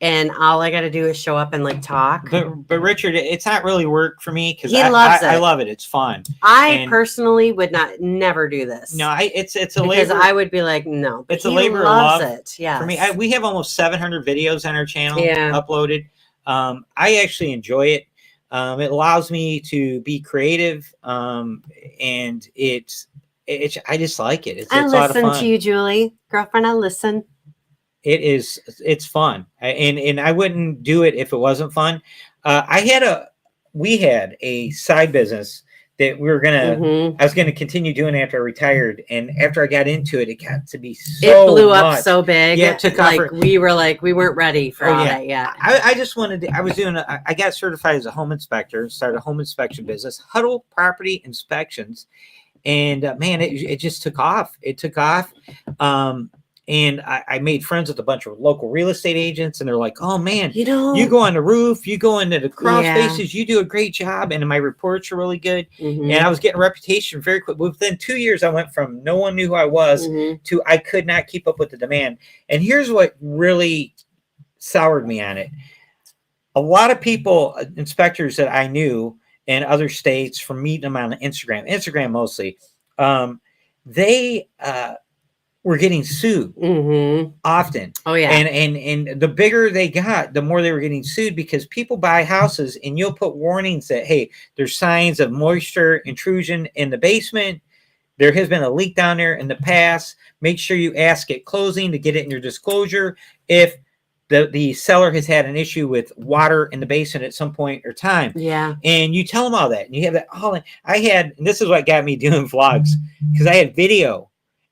Speaker 2: and all I got to do is show up and like talk.
Speaker 1: But Richard, it's not really work for me because
Speaker 2: He loves
Speaker 1: I
Speaker 2: it.
Speaker 1: love it. It's fun.
Speaker 2: I personally would never do this.
Speaker 1: No, it's a
Speaker 2: because
Speaker 1: labor.
Speaker 2: I would be like, no.
Speaker 1: It's a labor of love.
Speaker 2: It. Yes.
Speaker 1: For me, we have almost 700 videos on our channel
Speaker 2: Yeah.
Speaker 1: uploaded. I actually enjoy it. It allows me to be creative, and it's I just like it. It's
Speaker 2: I
Speaker 1: a lot of
Speaker 2: listen
Speaker 1: fun.
Speaker 2: to you, Julie, girlfriend. I listen.
Speaker 1: It's fun, and I wouldn't do it if it wasn't fun. We had a side business that we were gonna I was gonna continue doing after I retired, and after I got into it, it got to be so
Speaker 2: it blew
Speaker 1: much.
Speaker 2: Up so big.
Speaker 1: Yeah, it took
Speaker 2: like
Speaker 1: off.
Speaker 2: We weren't ready for all that yet.
Speaker 1: I just wanted to, I got certified as a home inspector, started a home inspection business, Huddle Property Inspections, and man, it just took off. It took off. And I made friends with a bunch of local real estate agents, and they're like, "Oh man, you go on the roof, you go into the crawl spaces, you do a great job, and my reports are really good." And I was getting a reputation very quick. Within 2 years, I went from no one knew who I was to I could not keep up with the demand. And here's what really soured me on it: a lot of people, inspectors that I knew in other states, from meeting them on Instagram mostly, they were getting sued often.
Speaker 2: Oh yeah.
Speaker 1: And the bigger they got, the more they were getting sued, because people buy houses and you'll put warnings that, hey, there's signs of moisture intrusion in the basement. There has been a leak down there in the past. Make sure you ask at closing to get it in your disclosure if the seller has had an issue with water in the basement at some point or time.
Speaker 2: Yeah.
Speaker 1: And you tell them all that. And you have that all in. And this is what got me doing vlogs, because I had video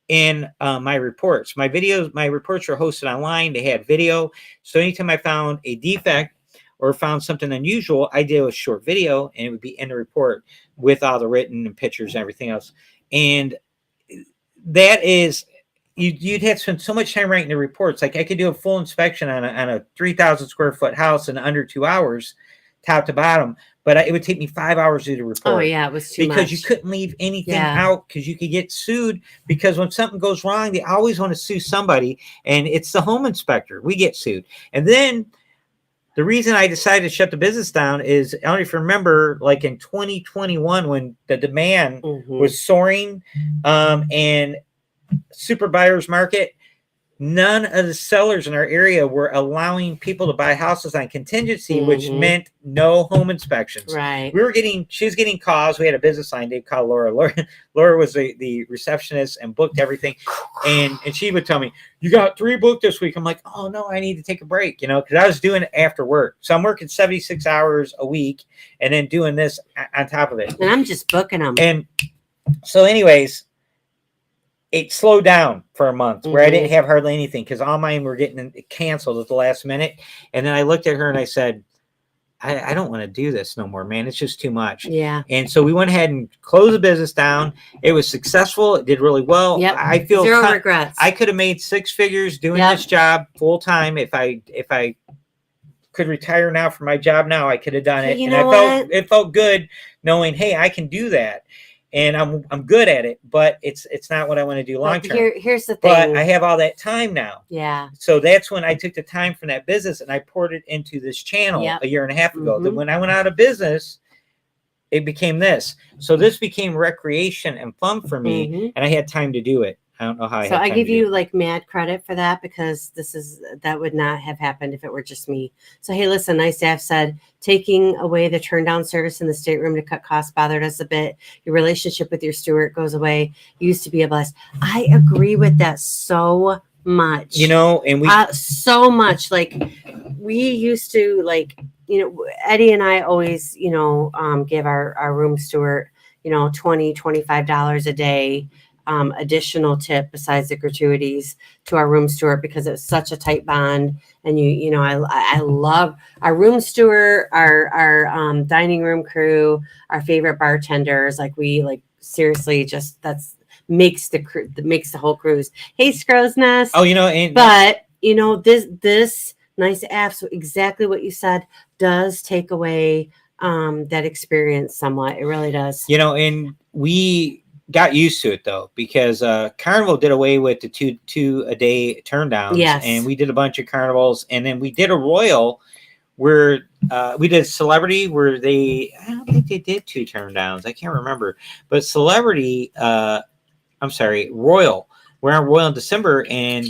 Speaker 1: in my reports. My reports were hosted online. They had video. So anytime I found a defect or found something unusual, I did a short video, and it would be in the report with all the written and pictures and everything else. And that is, you'd have to spend so much time writing the reports. Like I could do a full inspection on a 3,000 square foot house in under 2 hours, top to bottom. But it would take me 5 hours to do the report.
Speaker 2: Oh yeah, it was too much.
Speaker 1: Because you couldn't leave anything out, because you could get sued. Because when something goes wrong, they always want to sue somebody, and it's the home inspector. We get sued. And then the reason I decided to shut the business down is, I don't know if you remember, like in 2021, when the demand was soaring, and super buyer's market, none of the sellers in our area were allowing people to buy houses on contingency, which meant no home inspections.
Speaker 2: Right.
Speaker 1: She was getting calls. We had a business line. They called Laura. Laura was the receptionist and booked everything. And she would tell me, "You got 3 booked this week." I'm like, "Oh no, I need to take a break," because I was doing it after work. So I'm working 76 hours a week and then doing this on top of it.
Speaker 2: And I'm just booking them.
Speaker 1: And so anyways, it slowed down for a month where I didn't have hardly anything, because all mine were getting canceled at the last minute. And then I looked at her and I said, I don't want to do this no more, man. It's just too much.
Speaker 2: Yeah.
Speaker 1: And so we went ahead and closed the business down. It was successful. It did really well.
Speaker 2: Yep.
Speaker 1: I feel
Speaker 2: zero regrets.
Speaker 1: I could have made 6 figures doing this job full time. If I could retire now from my job now, I could have done it. And it felt good knowing, hey, I can do that. And I'm good at it, but it's not what I want to do long term.
Speaker 2: Here's the thing.
Speaker 1: But I have all that time now.
Speaker 2: Yeah.
Speaker 1: So that's when I took the time from that business and I poured it into this channel a year and a half ago. Then when I went out of business, it became this. So this became recreation and fun for me, and I had time to do it. I don't know how.
Speaker 2: So I give you like mad credit for that, because that would not have happened if it were just me. So hey, listen, nice staff said taking away the turn down service in the stateroom to cut costs bothered us a bit. Your relationship with your steward goes away. You used to be a blessed. I agree with that so much.
Speaker 1: And we
Speaker 2: so much. Like we used to, like, Eddie and I always, give our room steward, $20-$25 a day. Additional tip besides the gratuities to our room steward, because it's such a tight bond. And I love our room steward, our dining room crew, our favorite bartenders. Like seriously, just makes the whole cruise. Hey, Scrow's Nest.
Speaker 1: Oh,
Speaker 2: this nice app. So exactly what you said does take away that experience somewhat. It really does.
Speaker 1: And we got used to it though, because Carnival did away with the two a day turn downs,
Speaker 2: Yes.
Speaker 1: and we did a bunch of carnivals, and then we did a Royal where we did Celebrity where I don't think they did 2 turn downs. I can't remember, but Celebrity, I'm sorry, Royal. We're on Royal in December, and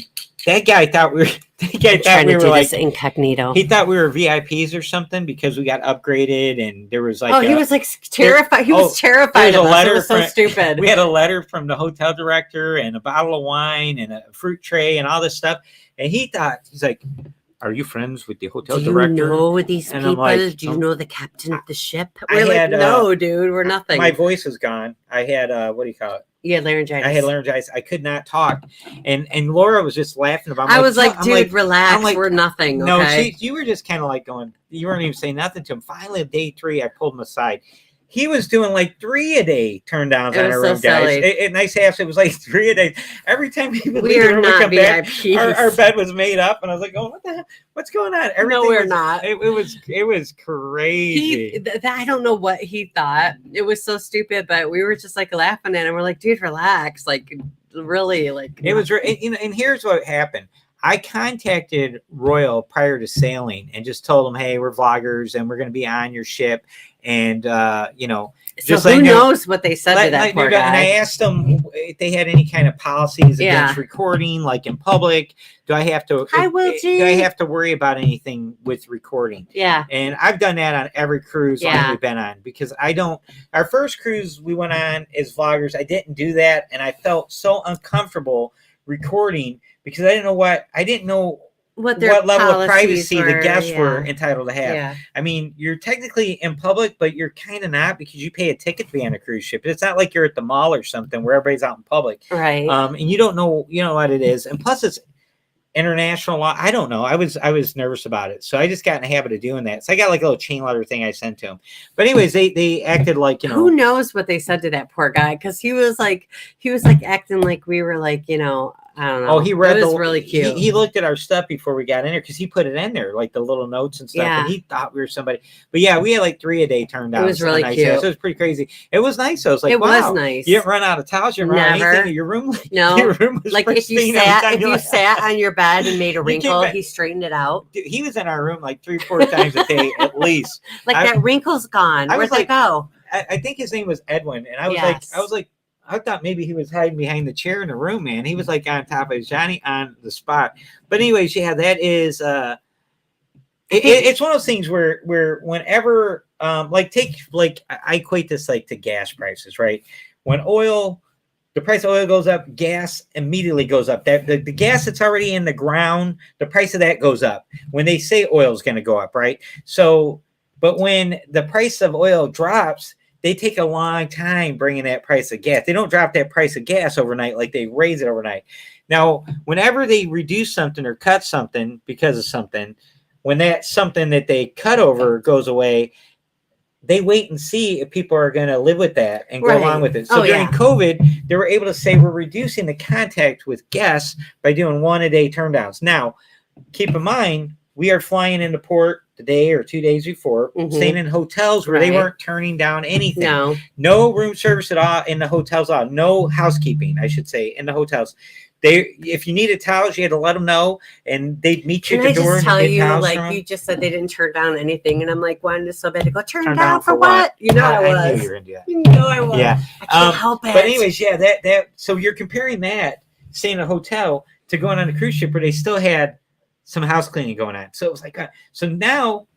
Speaker 1: that guy thought we were. That guy thought we were like
Speaker 2: incognito.
Speaker 1: He thought we were VIPs or something because we got upgraded, and there was like.
Speaker 2: Oh, he was like terrified. He was terrified of us. It was so stupid.
Speaker 1: We had a letter from the hotel director and a bottle of wine and a fruit tray and all this stuff, and he thought, he's like, "Are you friends with the hotel director?
Speaker 2: Do you know these
Speaker 1: and
Speaker 2: people?
Speaker 1: Like,
Speaker 2: do you know the captain of the ship?"
Speaker 1: We're like,
Speaker 2: no, dude, we're nothing.
Speaker 1: My voice was gone. I had what do you call it?
Speaker 2: You had laryngitis.
Speaker 1: I had laryngitis. I could not talk, and Laura was just laughing about.
Speaker 2: I was like, dude, relax. We're nothing.
Speaker 1: No,
Speaker 2: okay?
Speaker 1: you were just kind of like going. You weren't even saying nothing to him. Finally, day 3, I pulled him aside. He was doing like 3 a day turn downs on our room, guys. At Nice Halves, it was like 3 a day. Every time we would leave the room, we come back, our bed was made up, and I was like, "Oh, what the hell? What's going on?"
Speaker 2: No, we're not.
Speaker 1: It was crazy.
Speaker 2: I don't know what he thought. It was so stupid, but we were just like laughing at him. We're like, "Dude, relax." Like, really, like
Speaker 1: it was. And here's what happened. I contacted Royal prior to sailing and just told them, "Hey, we're vloggers and we're going to be on your ship." And just
Speaker 2: so who knows what they said to that poor guy.
Speaker 1: And I asked them if they had any kind of policies against recording, like in public. Do I have to? Do I have to worry about anything with recording?
Speaker 2: Yeah.
Speaker 1: And I've done that on every cruise line we've been on, because I don't. Our first cruise we went on as vloggers, I didn't do that, and I felt so uncomfortable recording because I didn't know what level of privacy the guests were entitled to have.
Speaker 2: Yeah.
Speaker 1: I mean, you're technically in public, but you're kind of not, because you pay a ticket to be on a cruise ship. It's not like you're at the mall or something where everybody's out in public.
Speaker 2: Right.
Speaker 1: And you don't know, what it is. And plus it's international law. I don't know. I was nervous about it. So I just got in the habit of doing that. So I got like a little chain letter thing I sent to them. But anyways, they acted like,
Speaker 2: who knows what they said to that poor guy? Cause he was like acting like we were like, I don't know.
Speaker 1: Oh, he read. It was
Speaker 2: really cute.
Speaker 1: He looked at our stuff before we got in there, because he put it in there, like the little notes and stuff.
Speaker 2: Yeah.
Speaker 1: And he thought we were somebody. But yeah, we had like 3 a day turned out.
Speaker 2: It was really cute.
Speaker 1: So it was pretty crazy. It was nice. So I was like,
Speaker 2: it
Speaker 1: wow,
Speaker 2: was nice.
Speaker 1: You didn't run out of towels. You didn't run out of anything in your room.
Speaker 2: No.
Speaker 1: Your room was
Speaker 2: like if you sat on your bed and made a wrinkle, he straightened it out.
Speaker 1: Dude, he was in our room like 3-4 times a day at least.
Speaker 2: That wrinkle's gone. Where'd they go?
Speaker 1: I think his name was Edwin, and I was like. I thought maybe he was hiding behind the chair in the room, man. He was like on top of Johnny on the spot. But anyways, that is it's one of those things where whenever I equate this like to gas prices, right? When the price of oil goes up, gas immediately goes up. That the gas that's already in the ground, the price of that goes up when they say oil is going to go up, right? So, but when the price of oil drops, they take a long time bringing that price of gas. They don't drop that price of gas overnight like they raise it overnight. Now, whenever they reduce something or cut something because of something, when that something that they cut over goes away, they wait and see if people are going to live with that and go along with it. So during COVID, they were able to say we're reducing the contact with guests by doing 1 a day turndowns. Now, keep in mind, we are flying into port the day or 2 days before, staying in hotels where they weren't turning down anything. No room service at all in the hotels. No housekeeping, I should say, in the hotels. If you needed towels, you had to let them know, and they'd meet you at the door.
Speaker 2: Just tell you, like you just said, they didn't turn down anything, and I'm like, wanted so bad to go turn down for what? I was.
Speaker 1: I knew you were into that.
Speaker 2: You know I was.
Speaker 1: Yeah,
Speaker 2: I can't help it.
Speaker 1: But anyways, that. So you're comparing that staying in a hotel to going on a cruise ship where they still had some house cleaning going on. So it was like, so now,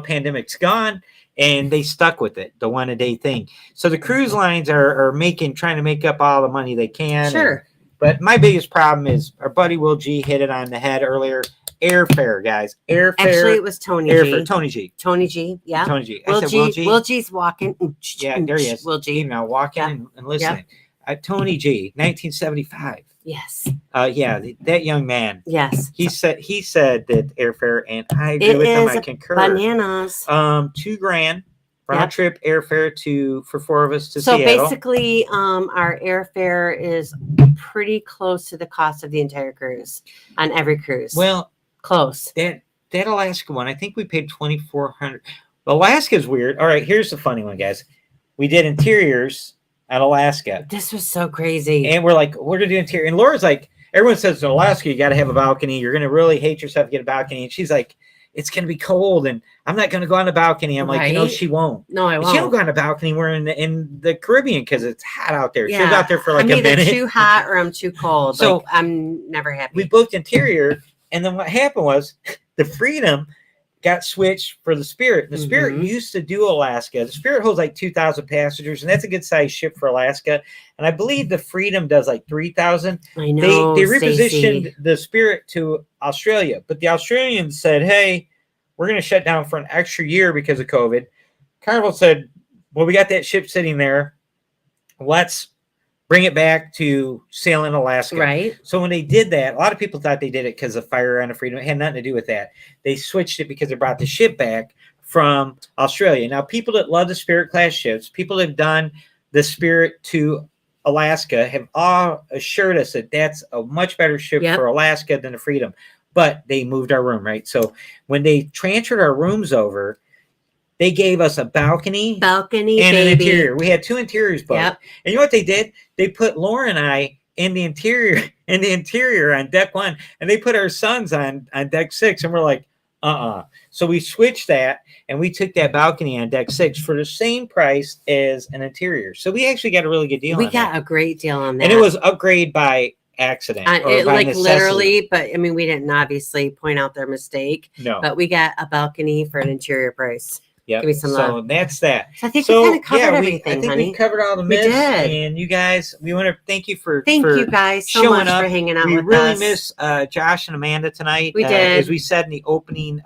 Speaker 1: pandemic's gone, and they stuck with it, the 1 a day thing. So the cruise lines are trying to make up all the money they can.
Speaker 2: Sure.
Speaker 1: But my biggest problem is our buddy Will G hit it on the head earlier. Airfare, guys. Airfare.
Speaker 2: Actually, it was Tony G.
Speaker 1: Tony G.
Speaker 2: Tony G. Yeah.
Speaker 1: Tony G.
Speaker 2: Will G. Will G's walking.
Speaker 1: Yeah, there he is.
Speaker 2: Will G.
Speaker 1: Walking and listening. Tony G. 1975.
Speaker 2: Yes.
Speaker 1: That young man.
Speaker 2: Yes.
Speaker 1: He said that airfare, and I agree with him. I concur.
Speaker 2: Bananas.
Speaker 1: $2,000 round trip airfare for 4 of us to
Speaker 2: Seattle.
Speaker 1: So
Speaker 2: basically, our airfare is pretty close to the cost of the entire cruise on every cruise.
Speaker 1: Well,
Speaker 2: close.
Speaker 1: That Alaska one, I think we paid $2,400. Alaska's weird. All right, here's the funny one, guys. We did interiors. on Alaska.
Speaker 2: This was so crazy.
Speaker 1: And we're like, we're going to do interior. And Laura's like, everyone says in Alaska, you got to have a balcony. You're going to really hate yourself to get a balcony. And she's like, it's going to be cold. And I'm not going to go on the balcony. I'm like, she won't.
Speaker 2: No, I won't.
Speaker 1: She don't go on the balcony. We're in the Caribbean because it's hot out there.
Speaker 2: Yeah.
Speaker 1: She was out there for like
Speaker 2: I'm
Speaker 1: a minute.
Speaker 2: either too hot or I'm too cold.
Speaker 1: So
Speaker 2: like, I'm never happy.
Speaker 1: We booked interior. And then what happened was the Freedom got switched for the Spirit. The Spirit used to do Alaska. The Spirit holds like 2,000 passengers, and that's a good size ship for Alaska. And I believe the Freedom does like 3,000.
Speaker 2: I know.
Speaker 1: They repositioned the Spirit to Australia, but the Australians said, "Hey, we're going to shut down for an extra year because of COVID." Carnival said, "Well, we got that ship sitting there. Let's bring it back to sail in Alaska."
Speaker 2: Right.
Speaker 1: So when they did that, a lot of people thought they did it because of fire on the Freedom. It had nothing to do with that. They switched it because they brought the ship back from Australia. Now, people that love the Spirit class ships, people that have done the Spirit to Alaska have all assured us that that's a much better ship for Alaska than the Freedom. But they moved our room, right? So when they transferred our rooms over, they gave us a balcony and
Speaker 2: baby.
Speaker 1: an interior. We had 2 interiors booked.
Speaker 2: Yep.
Speaker 1: And you know what they did? They put Laura and I in the interior on deck 1, and they put our sons on deck 6, and we're like, So we switched that, and we took that balcony on deck 6 for the same price as an interior. So we actually got a really good deal.
Speaker 2: We got a great deal on that,
Speaker 1: and it was upgrade by accident,
Speaker 2: it,
Speaker 1: by
Speaker 2: like
Speaker 1: necessity.
Speaker 2: literally. But I mean, we didn't obviously point out their mistake.
Speaker 1: No,
Speaker 2: but we got a balcony for an interior price.
Speaker 1: Yeah.
Speaker 2: Give me some love.
Speaker 1: So that's that.
Speaker 2: So I think we kind of covered everything,
Speaker 1: I think
Speaker 2: honey.
Speaker 1: we covered all the myths. And you guys, we want to thank you for
Speaker 2: you guys so much for hanging out with us.
Speaker 1: We really miss Josh and Amanda tonight.
Speaker 2: We did.
Speaker 1: As we said in the opening,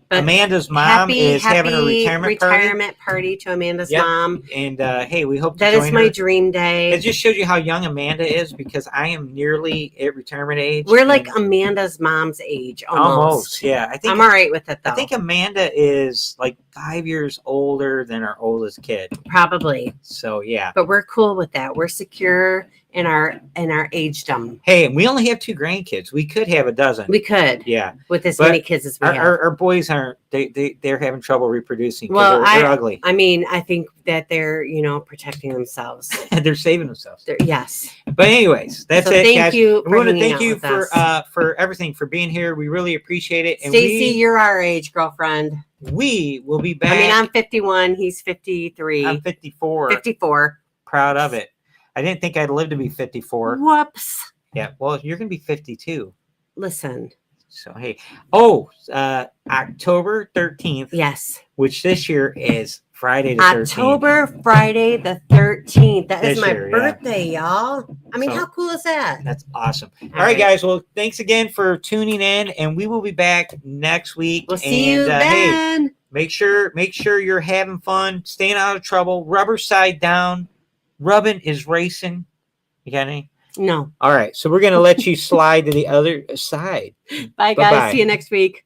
Speaker 1: Amanda's mom is having a retirement
Speaker 2: party to Amanda's mom.
Speaker 1: And hey, we hope
Speaker 2: that is my dream day.
Speaker 1: It just shows you how young Amanda is, because I am nearly at retirement age.
Speaker 2: We're like Amanda's mom's age, almost.
Speaker 1: Yeah. I think
Speaker 2: I'm all right with it, though.
Speaker 1: I think Amanda is like 5 years older than our oldest kid.
Speaker 2: Probably.
Speaker 1: So yeah.
Speaker 2: But we're cool with that. We're secure in our agedom.
Speaker 1: Hey, we only have 2 grandkids. We could have a dozen.
Speaker 2: We could.
Speaker 1: Yeah.
Speaker 2: With as many kids as we have.
Speaker 1: Our boys aren't. They're having trouble reproducing.
Speaker 2: Well,
Speaker 1: they're ugly.
Speaker 2: I mean, I think that they're protecting themselves.
Speaker 1: They're saving themselves.
Speaker 2: Yes.
Speaker 1: But anyways, that's it.
Speaker 2: Thank you.
Speaker 1: We want to thank you for everything, for being here. We really appreciate it. And
Speaker 2: Stacy, you're our age, girlfriend.
Speaker 1: We will be back.
Speaker 2: I mean, I'm 51. He's 53.
Speaker 1: I'm 54.
Speaker 2: 54. Proud
Speaker 1: of it. I didn't think I'd live to be 54.
Speaker 2: Whoops.
Speaker 1: Yeah. Well, you're going to be 52.
Speaker 2: Listen.
Speaker 1: So, hey. October 13th.
Speaker 2: Yes.
Speaker 1: Which this year is Friday the 13th.
Speaker 2: October, Friday the 13th. That is my birthday, y'all. I mean, how cool is that?
Speaker 1: That's awesome. All right, guys. Well, thanks again for tuning in, and we will be back next week.
Speaker 2: We'll see you then.
Speaker 1: Hey, make sure you're having fun, staying out of trouble, rubber side down. Rubbin is racing. You got any?
Speaker 2: No.
Speaker 1: All right. So we're going to let you slide to the other side.
Speaker 2: Bye, guys. See you next week.